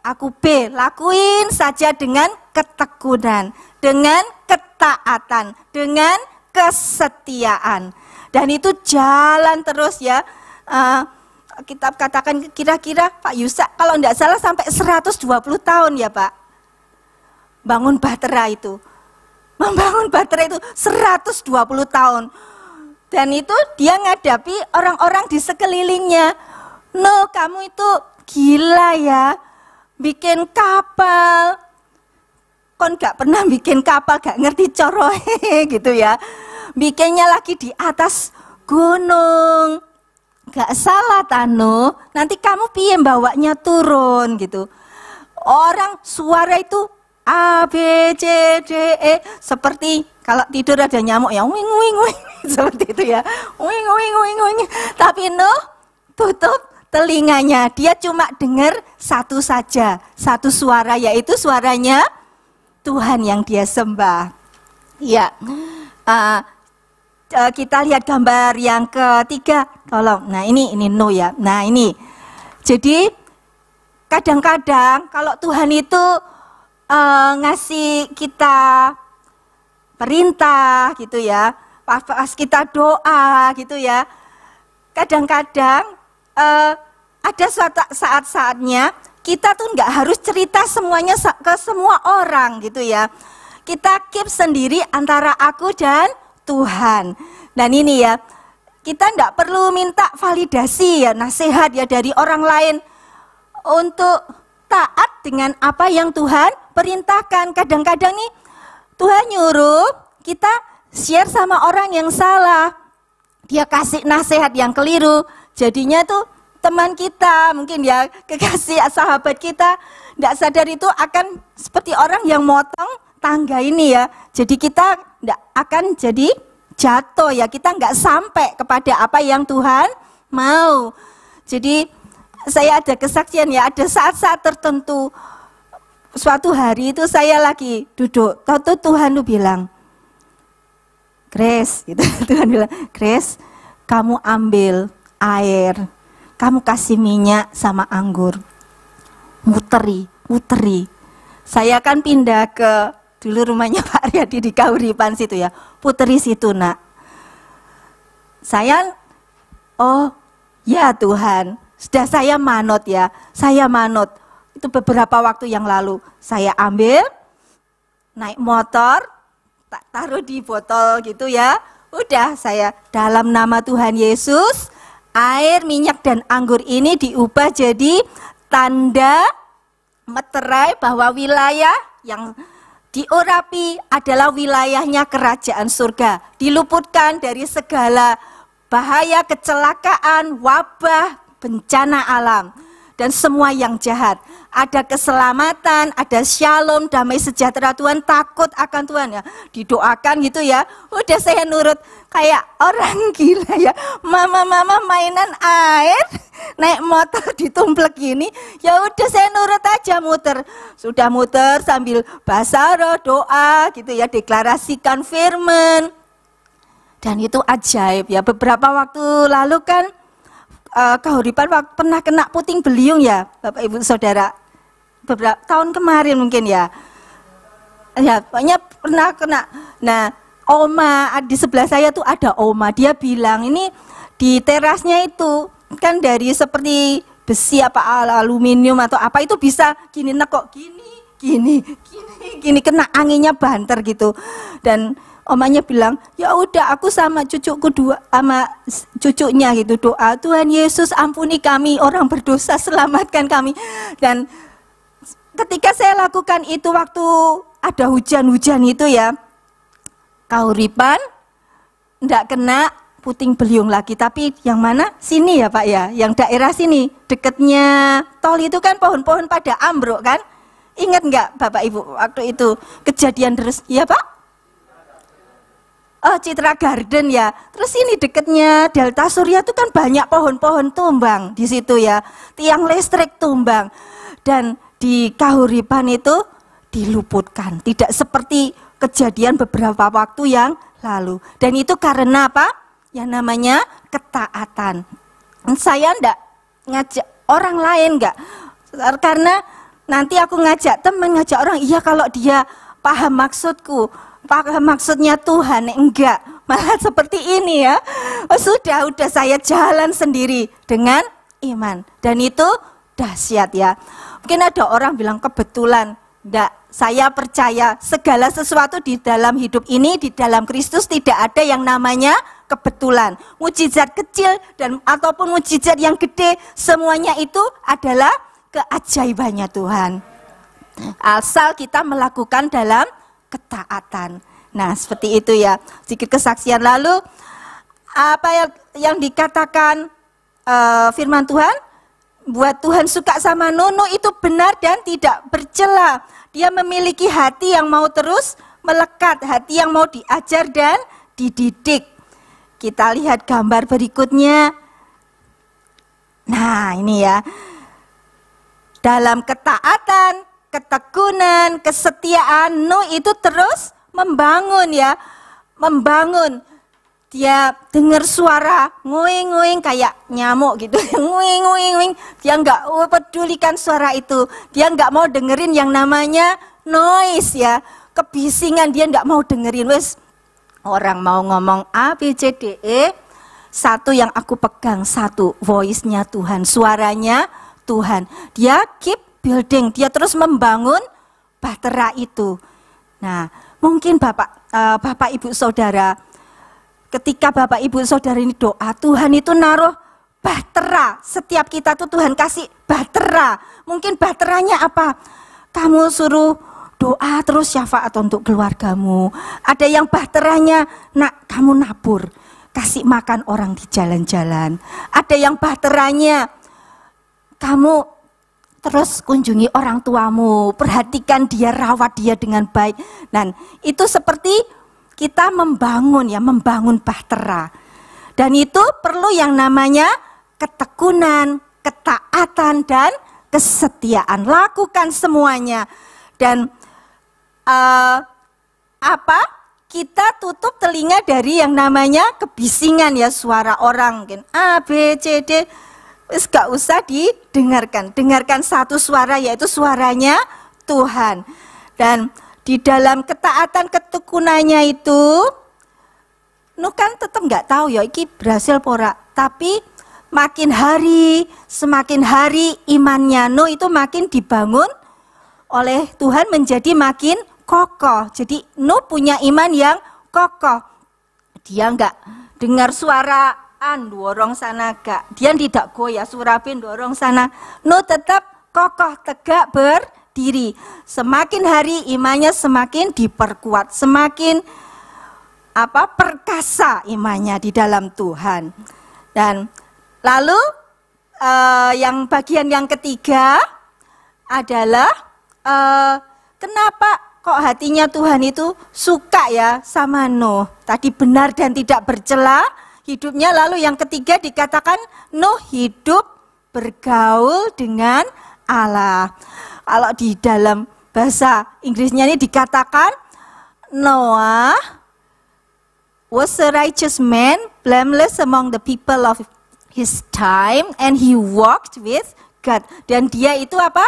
[SPEAKER 6] aku B. Lakuin saja dengan ketekunan, dengan ketaatan, dengan kesetiaan. Dan itu jalan terus ya. Kita katakan kira-kira Pak Yusak kalau enggak salah sampai 120 tahun ya Pak. Bangun Bahtera itu. Membangun Bahtera itu 120 tahun. Dan itu dia ngadapi orang-orang di sekelilingnya. No, kamu itu gila ya. Bikin kapal. Kon gak pernah bikin kapal, gak ngerti corohe gitu ya. Bikinnya lagi di atas gunung. Gak salah Tano, nanti kamu piye bawanya turun gitu. Orang suara itu A, B, C, D, E. Seperti kalau tidur ada nyamuk ya, wing, wing, wing. Seperti itu ya, wing, wing, wing, wing. Tapi Nuh tutup telinganya, dia cuma dengar satu saja, satu suara, yaitu suaranya Tuhan yang dia sembah. Ya, kita lihat gambar yang ketiga, tolong. Nah ini Nuh ya. Nah ini, jadi kadang-kadang kalau Tuhan itu ngasih kita perintah gitu ya, pas kita doa gitu ya, kadang-kadang ada saat-saatnya kita tuh nggak harus cerita semuanya ke semua orang gitu ya. Kita keep sendiri antara aku dan Tuhan. Dan ini ya, kita nggak perlu minta validasi ya, nasihat ya dari orang lain untuk taat dengan apa yang Tuhan perintahkan. Kadang-kadang nih Tuhan nyuruh kita share sama orang yang salah, dia kasih nasihat yang keliru, jadinya tuh teman kita, mungkin ya kekasih sahabat kita, nggak sadar itu akan seperti orang yang motong tangga ini ya. Jadi kita nggak akan jadi jatuh ya, kita nggak sampai kepada apa yang Tuhan mau. Jadi saya ada kesaksian ya, ada saat-saat tertentu, suatu hari itu saya lagi duduk, tahu Tuhan tuh bilang, Grace, gitu. Tuhan bilang, Grace, kamu ambil air, kamu kasih minyak sama anggur, muteri. Saya kan pindah ke dulu rumahnya Pak Riyadi di Kauripan situ ya, puteri situ nak. Saya, oh ya Tuhan, sudah saya manut ya, saya manut. Itu beberapa waktu yang lalu, saya ambil, naik motor, tak taruh di botol gitu ya. Udah saya dalam nama Tuhan Yesus, air, minyak, dan anggur ini diubah jadi tanda meterai bahwa wilayah yang diurapi adalah wilayahnya kerajaan surga. Diluputkan dari segala bahaya, kecelakaan, wabah, bencana alam, dan semua yang jahat. Ada keselamatan, ada shalom, damai sejahtera Tuhan, takut akan Tuhan ya. Didoakan gitu ya. Udah saya nurut kayak orang gila ya. Mama mainan air, naik motor ditumplek gini. Ya udah saya nurut aja muter. Sudah muter sambil bahasa roh, doa gitu ya, deklarasikan firman. Dan itu ajaib ya. Beberapa waktu lalu kan Kahuripan pernah kena puting beliung ya, Bapak Ibu Saudara. Beberapa tahun kemarin mungkin ya. Ya, pokoknya pernah kena. Nah, oma di sebelah saya tuh ada oma. Dia bilang ini di terasnya itu kan dari seperti besi apa aluminium atau apa itu bisa gini nekok gini kena anginnya banter gitu. Dan omanya bilang, ya udah aku sama cucuku sama cucunya gitu doa, Tuhan Yesus ampuni kami orang berdosa, selamatkan kami. Dan ketika saya lakukan itu waktu ada hujan-hujan itu ya, Kahuripan enggak kena puting beliung lagi, tapi yang mana? Sini ya Pak ya, yang daerah sini, dekatnya tol itu kan pohon-pohon pada ambruk kan? Ingat enggak Bapak Ibu waktu itu kejadian terus, ya Pak? Oh, Citra Garden ya. Terus ini dekatnya Delta Surya itu kan banyak pohon-pohon tumbang di situ ya. Tiang listrik tumbang. Dan di Kahuripan itu diluputkan. Tidak seperti kejadian beberapa waktu yang lalu. Dan itu karena apa? Yang namanya ketaatan. Saya enggak ngajak orang lain enggak. Karena nanti aku ngajak teman, ngajak orang, iya kalau dia paham maksudku, paham maksudnya Tuhan, enggak. Malah seperti ini ya. Oh, sudah saya jalan sendiri dengan iman. Dan itu dahsyat ya. Mungkin ada orang bilang kebetulan. Enggak, saya percaya segala sesuatu di dalam hidup ini, di dalam Kristus tidak ada yang namanya kebetulan. Mujizat kecil dan ataupun mujizat yang gede, semuanya itu adalah keajaibannya Tuhan. Asal kita melakukan dalam ketaatan. Nah, seperti itu ya. Sedikit kesaksian lalu apa yang dikatakan firman Tuhan, buat Tuhan suka sama Nono itu benar dan tidak bercela. Dia memiliki hati yang mau terus melekat, hati yang mau diajar dan dididik. Kita lihat gambar berikutnya. Nah, ini ya. Dalam ketaatan, ketekunan, kesetiaan, Nuh itu terus membangun ya. Membangun. Dia dengar suara nguing-nguing kayak nyamuk gitu. Nguing-nguing. Dia enggak pedulikan suara itu. Dia enggak mau dengerin yang namanya noise ya. Kebisingan dia enggak mau dengerin. Wes orang mau ngomong A, B, C, D, E. Satu yang aku pegang, satu voice-nya Tuhan, suaranya Tuhan. Dia keep building, dia terus membangun bahtera itu. Nah, mungkin Bapak Ibu Saudara, ketika Bapak Ibu Saudara ini doa, Tuhan itu naruh bahtera. Setiap kita tuh Tuhan kasih bahtera. Mungkin bahteranya apa? Kamu suruh doa terus syafaat untuk keluargamu. Ada yang bahteranya, nak kamu nabur, kasih makan orang di jalan-jalan. Ada yang bahteranya, kamu terus kunjungi orang tuamu, perhatikan dia, rawat dia dengan baik. Dan itu seperti kita membangun ya, membangun bahtera. Dan itu perlu yang namanya ketekunan, ketaatan, dan kesetiaan. Lakukan semuanya. Dan kita tutup telinga dari yang namanya kebisingan ya, suara orang mungkin A, B, C, D. Wis gak usah didengarkan. Dengarkan satu suara, yaitu suaranya Tuhan. Dan di dalam ketaatan ketekunannya itu, Nuh kan tetap gak tahu ya iki berhasil pora. Tapi semakin hari imannya Nuh itu makin dibangun oleh Tuhan menjadi makin kokoh. Jadi Nuh punya iman yang kokoh. Dia enggak dengar suara dorong sana gak. Dia tidak goyah, surapin dorong sana. Nuh tetap kokoh, tegak berdiri. Semakin hari imannya semakin diperkuat, semakin perkasa imannya di dalam Tuhan. Dan lalu yang bagian yang ketiga adalah kenapa kok hatinya Tuhan itu suka ya sama Nuh. Tadi benar dan tidak bercela hidupnya. Lalu yang ketiga dikatakan Nuh hidup bergaul dengan Allah. Kalau di dalam bahasa Inggrisnya ini dikatakan Noah was a righteous man, blameless among the people of his time and he walked with God. Dan dia itu apa?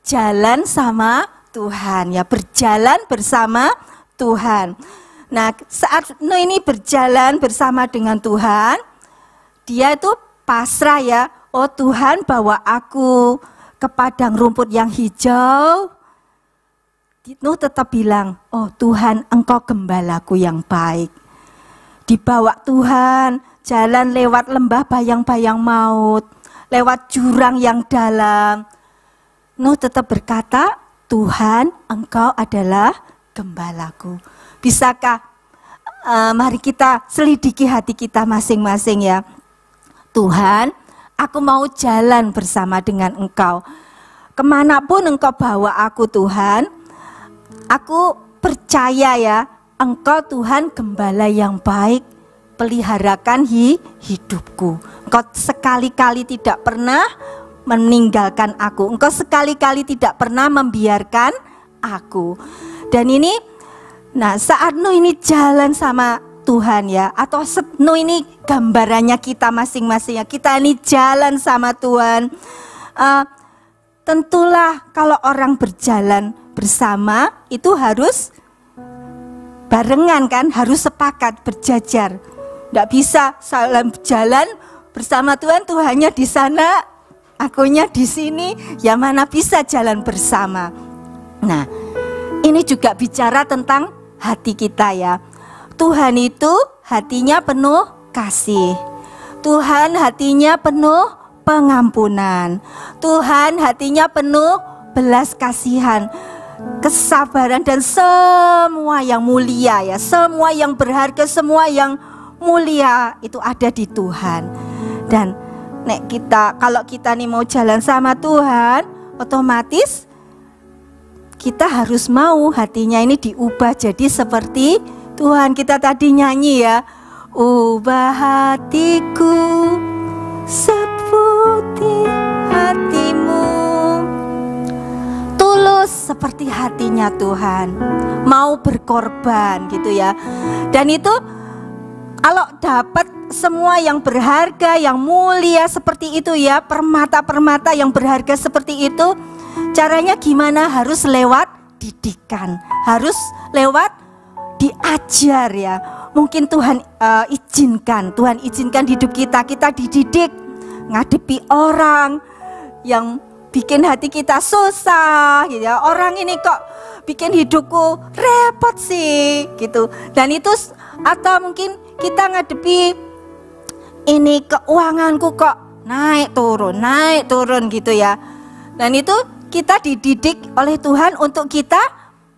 [SPEAKER 6] Jalan sama Tuhan, ya, berjalan bersama Tuhan. Nah, saat Nuh ini berjalan bersama dengan Tuhan, dia itu pasrah, ya. Oh Tuhan, bawa aku ke padang rumput yang hijau. Nuh tetap bilang, oh Tuhan, Engkau gembalaku yang baik. Dibawa Tuhan, jalan lewat lembah bayang-bayang maut, lewat jurang yang dalam. Nuh tetap berkata, Tuhan, Engkau adalah gembalaku. Bisakah mari kita selidiki hati kita masing-masing, ya. Tuhan, aku mau jalan bersama dengan Engkau. Kemanapun Engkau bawa aku, Tuhan, aku percaya, ya, Engkau Tuhan gembala yang baik, peliharakan hidupku. Engkau sekali-kali tidak pernah meninggalkan aku. Engkau sekali-kali tidak pernah membiarkan aku. Dan ini, nah saat Nuh ini jalan sama Tuhan, ya, atau Nuh ini gambarannya kita masing-masing, ya, kita ini jalan sama Tuhan. Tentulah kalau orang berjalan bersama itu harus barengan, kan, harus sepakat, berjajar. Tidak bisa jalan bersama Tuhan, Tuhannya di sana, akunya di sini, ya mana bisa jalan bersama. Nah, ini juga bicara tentang hati kita, ya. Tuhan itu hatinya penuh kasih. Tuhan hatinya penuh pengampunan. Tuhan hatinya penuh belas kasihan, kesabaran, dan semua yang mulia, ya, semua yang berharga, semua yang mulia itu ada di Tuhan. Dan kalau kita nih mau jalan sama Tuhan, otomatis kita harus mau hatinya ini diubah jadi seperti Tuhan. Kita tadi nyanyi, ya, ubah hatiku seperti hatimu, tulus seperti hatinya Tuhan, mau berkorban, gitu, ya. Dan itu kalau dapat semua yang berharga, yang mulia seperti itu, ya, permata-permata yang berharga seperti itu, caranya gimana? Harus lewat didikan, harus lewat diajar, ya. Mungkin Tuhan izinkan hidup kita dididik ngadepi orang yang bikin hati kita susah, gitu, ya. Orang ini kok bikin hidupku repot sih, gitu. Dan itu, atau mungkin kita ngadepi ini keuanganku kok naik turun, gitu, ya. Dan itu kita dididik oleh Tuhan untuk kita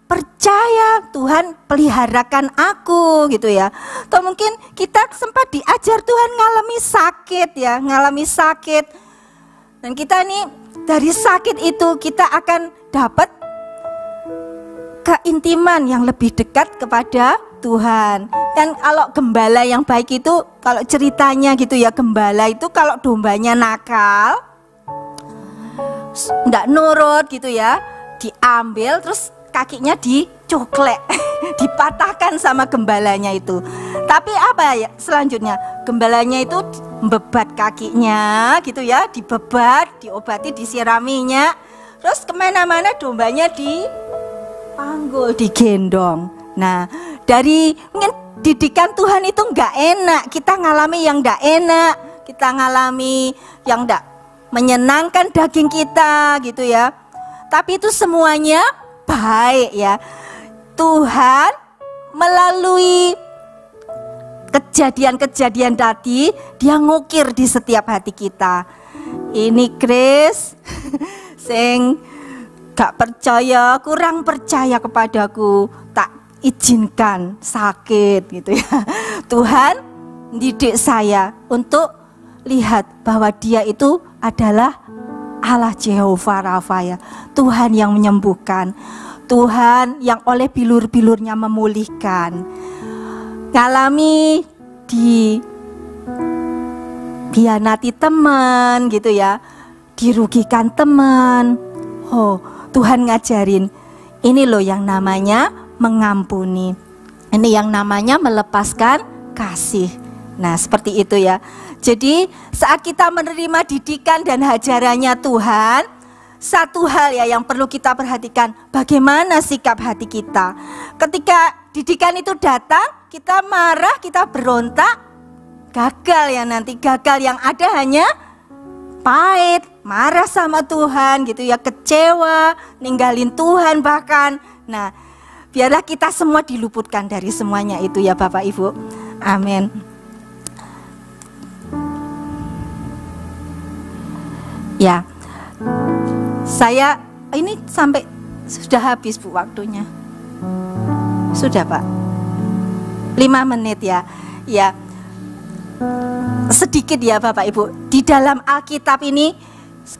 [SPEAKER 6] percaya, Tuhan peliharakan aku, gitu, ya. Atau mungkin kita sempat diajar Tuhan ngalami sakit, dan kita nih dari sakit itu kita akan dapat keintiman yang lebih dekat kepada Tuhan. Dan kalau gembala yang baik itu, kalau ceritanya, gitu, ya, gembala itu kalau dombanya nakal, nggak nurut, gitu, ya, diambil terus kakinya dicoklek, dipatahkan sama gembalanya itu. Tapi apa, ya, selanjutnya gembalanya itu bebat kakinya, gitu, ya, dibebat, diobati, disiraminya, terus kemana-mana dombanya dipanggul, digendong. Nah, dari mungkin didikan Tuhan itu nggak enak, kita ngalami yang nggak enak, kita ngalami yang nggak menyenangkan daging kita, gitu, ya. Tapi itu semuanya baik, ya. Tuhan melalui kejadian-kejadian tadi, dia ngukir di setiap hati kita. Ini Chris sing gak percaya, kurang percaya kepadaku, tak izinkan sakit, gitu, ya. Tuhan didik saya untuk lihat bahwa dia itu adalah Allah Jehovah Rafa, ya, Tuhan yang menyembuhkan, Tuhan yang oleh bilur-bilurnya memulihkan. Ngalami dihianati teman, gitu, ya, dirugikan teman. Oh, Tuhan ngajarin, ini loh yang namanya mengampuni, ini yang namanya melepaskan kasih. Nah, seperti itu ya. Jadi saat kita menerima didikan dan ajarannya Tuhan, satu hal ya yang perlu kita perhatikan, bagaimana sikap hati kita. Ketika didikan itu datang, kita marah, kita berontak, gagal ya nanti. Gagal yang ada hanya pahit, marah sama Tuhan gitu ya, kecewa, ninggalin Tuhan bahkan. Nah, biarlah kita semua diluputkan dari semuanya itu ya Bapak Ibu. Amin. Ya, saya ini sampai sudah habis Bu waktunya. Sudah Pak, 5 menit ya. Ya, sedikit ya Bapak Ibu. Di dalam Alkitab ini,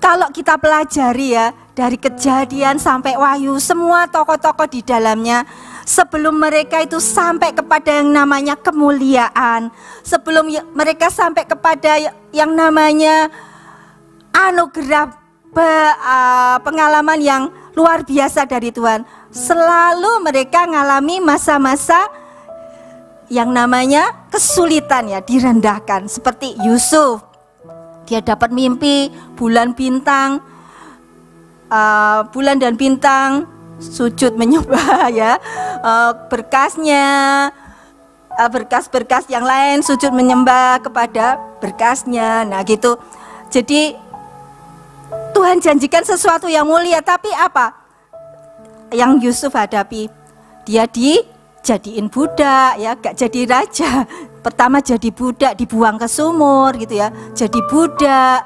[SPEAKER 6] kalau kita pelajari ya, dari Kejadian sampai Wahyu, semua tokoh-tokoh di dalamnya, sebelum mereka itu sampai kepada yang namanya kemuliaan, sebelum mereka sampai kepada yang namanya anugerah pengalaman yang luar biasa dari Tuhan, selalu mereka mengalami masa-masa yang namanya kesulitan ya, direndahkan. Seperti Yusuf, dia dapat mimpi bulan dan bintang sujud menyembah ya, berkasnya, berkas-berkas yang lain sujud menyembah kepada berkasnya. Nah gitu. Jadi Tuhan janjikan sesuatu yang mulia, tapi apa yang Yusuf hadapi? Dia dijadiin budak ya, gak jadi raja. Pertama jadi budak, dibuang ke sumur gitu ya, jadi budak,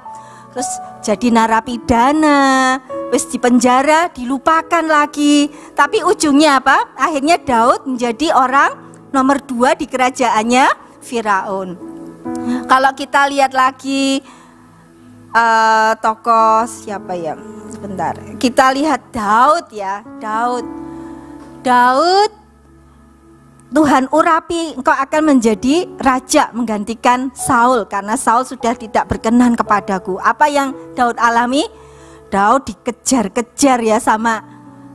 [SPEAKER 6] terus jadi narapidana, wis di penjara, dilupakan lagi. Tapi ujungnya apa? Akhirnya Daud menjadi orang nomor 2 di kerajaannya Firaun. Kalau kita lihat lagi tokoh siapa ya? Sebentar. Kita lihat Daud ya. Daud. Tuhan urapi engkau akan menjadi raja menggantikan Saul karena Saul sudah tidak berkenan kepadaku. Apa yang Daud alami? Daud dikejar-kejar ya sama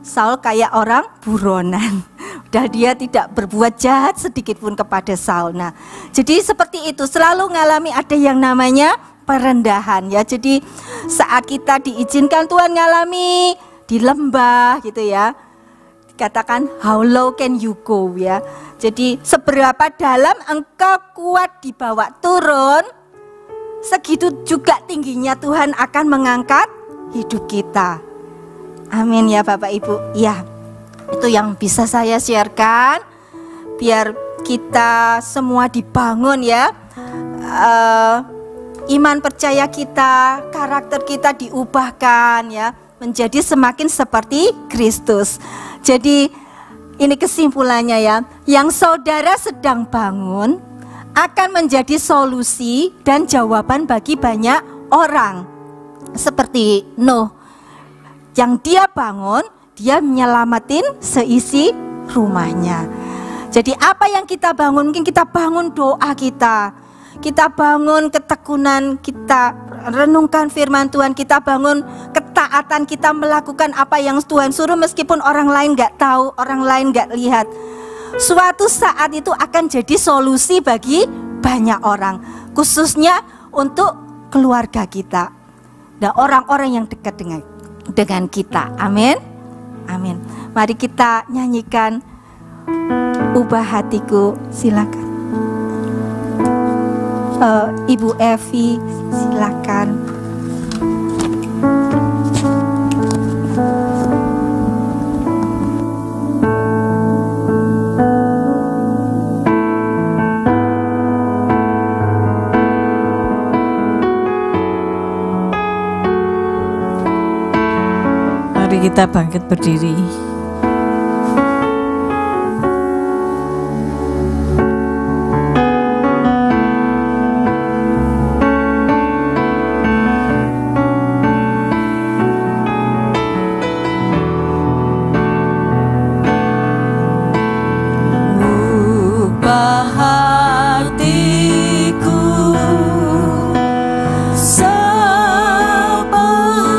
[SPEAKER 6] Saul kayak orang buronan. Udah dia tidak berbuat jahat sedikit pun kepada Saul. Nah, jadi seperti itu, selalu ngalami ada yang namanya perendahan ya. Jadi saat kita diizinkan Tuhan ngalami di lembah gitu ya, dikatakan how low can you go ya. Jadi seberapa dalam engkau kuat dibawa turun, segitu juga tingginya Tuhan akan mengangkat hidup kita. Amin ya Bapak Ibu. Ya, itu yang bisa saya sharekan, biar kita semua dibangun ya. Iman percaya kita, karakter kita diubahkan ya, menjadi semakin seperti Kristus. Jadi ini kesimpulannya ya, yang saudara sedang bangun akan menjadi solusi dan jawaban bagi banyak orang. Seperti Nuh, yang dia bangun, dia menyelamatin seisi rumahnya. Jadi apa yang kita bangun, mungkin kita bangun doa kita bangun ketekunan, kita renungkan firman Tuhan, kita bangun ketaatan, kita melakukan apa yang Tuhan suruh meskipun orang lain gak tahu, orang lain gak lihat. Suatu saat itu akan jadi solusi bagi banyak orang, khususnya untuk keluarga kita dan orang-orang yang dekat dengan kita. Amin. Amin. Mari kita nyanyikan Ubah Hatiku, silakan. Ibu Evi, silakan.
[SPEAKER 2] Mari kita bangkit berdiri.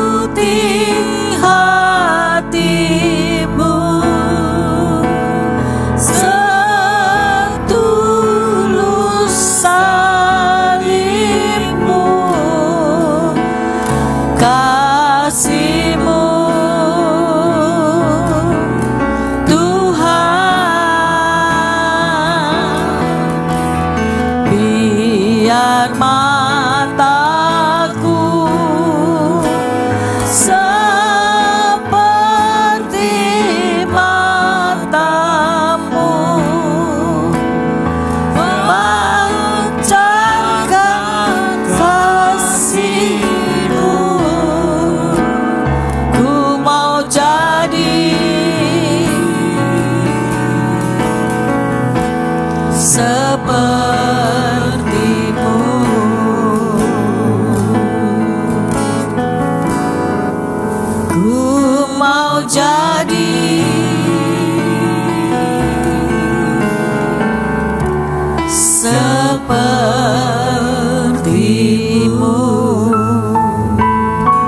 [SPEAKER 7] Seperti hati
[SPEAKER 2] sepertimu. Ku mau jadi sepertimu.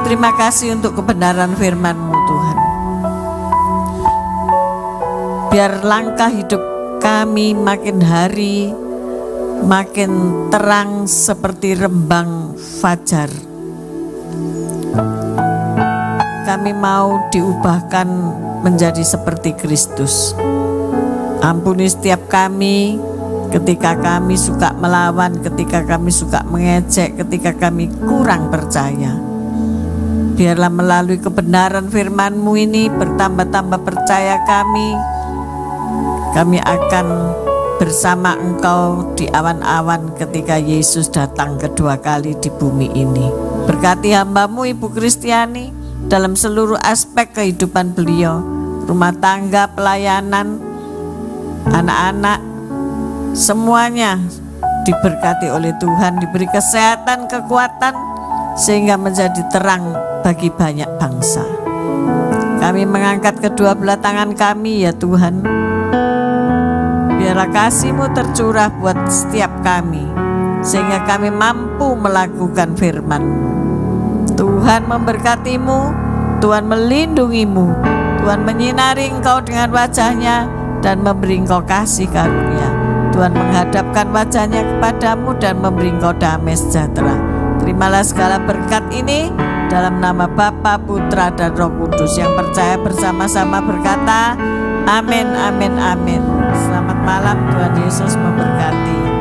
[SPEAKER 2] Terima kasih untuk kebenaran firman-Mu Tuhan. Biar langkah hidup kami makin hari makin terang seperti rembang fajar. Kami mau diubahkan menjadi seperti Kristus. Ampuni setiap kami ketika kami suka melawan, ketika kami suka mengejek, ketika kami kurang percaya. Biarlah melalui kebenaran firman-Mu ini bertambah-tambah percaya kami akan bersama Engkau di awan-awan ketika Yesus datang kedua kali di bumi ini. Berkati hamba-Mu Ibu Kristiani dalam seluruh aspek kehidupan beliau, rumah tangga, pelayanan, anak-anak, semuanya diberkati oleh Tuhan, diberi kesehatan, kekuatan, sehingga menjadi terang bagi banyak bangsa. Kami mengangkat kedua belah tangan kami ya Tuhan. Biarlah kasih-Mu tercurah buat setiap kami, sehingga kami mampu melakukan firman-Mu. Tuhan memberkati-Mu, Tuhan melindungi-Mu, Tuhan menyinari Engkau dengan wajah-Nya dan memberi Engkau kasih karunia. Tuhan menghadapkan wajah-Nya kepadamu dan memberi Engkau damai sejahtera. Terimalah segala berkat ini dalam nama Bapa, Putra, dan Roh Kudus. Yang percaya bersama-sama berkata, amin, amin, amin. Selamat malam, Tuhan Yesus memberkati.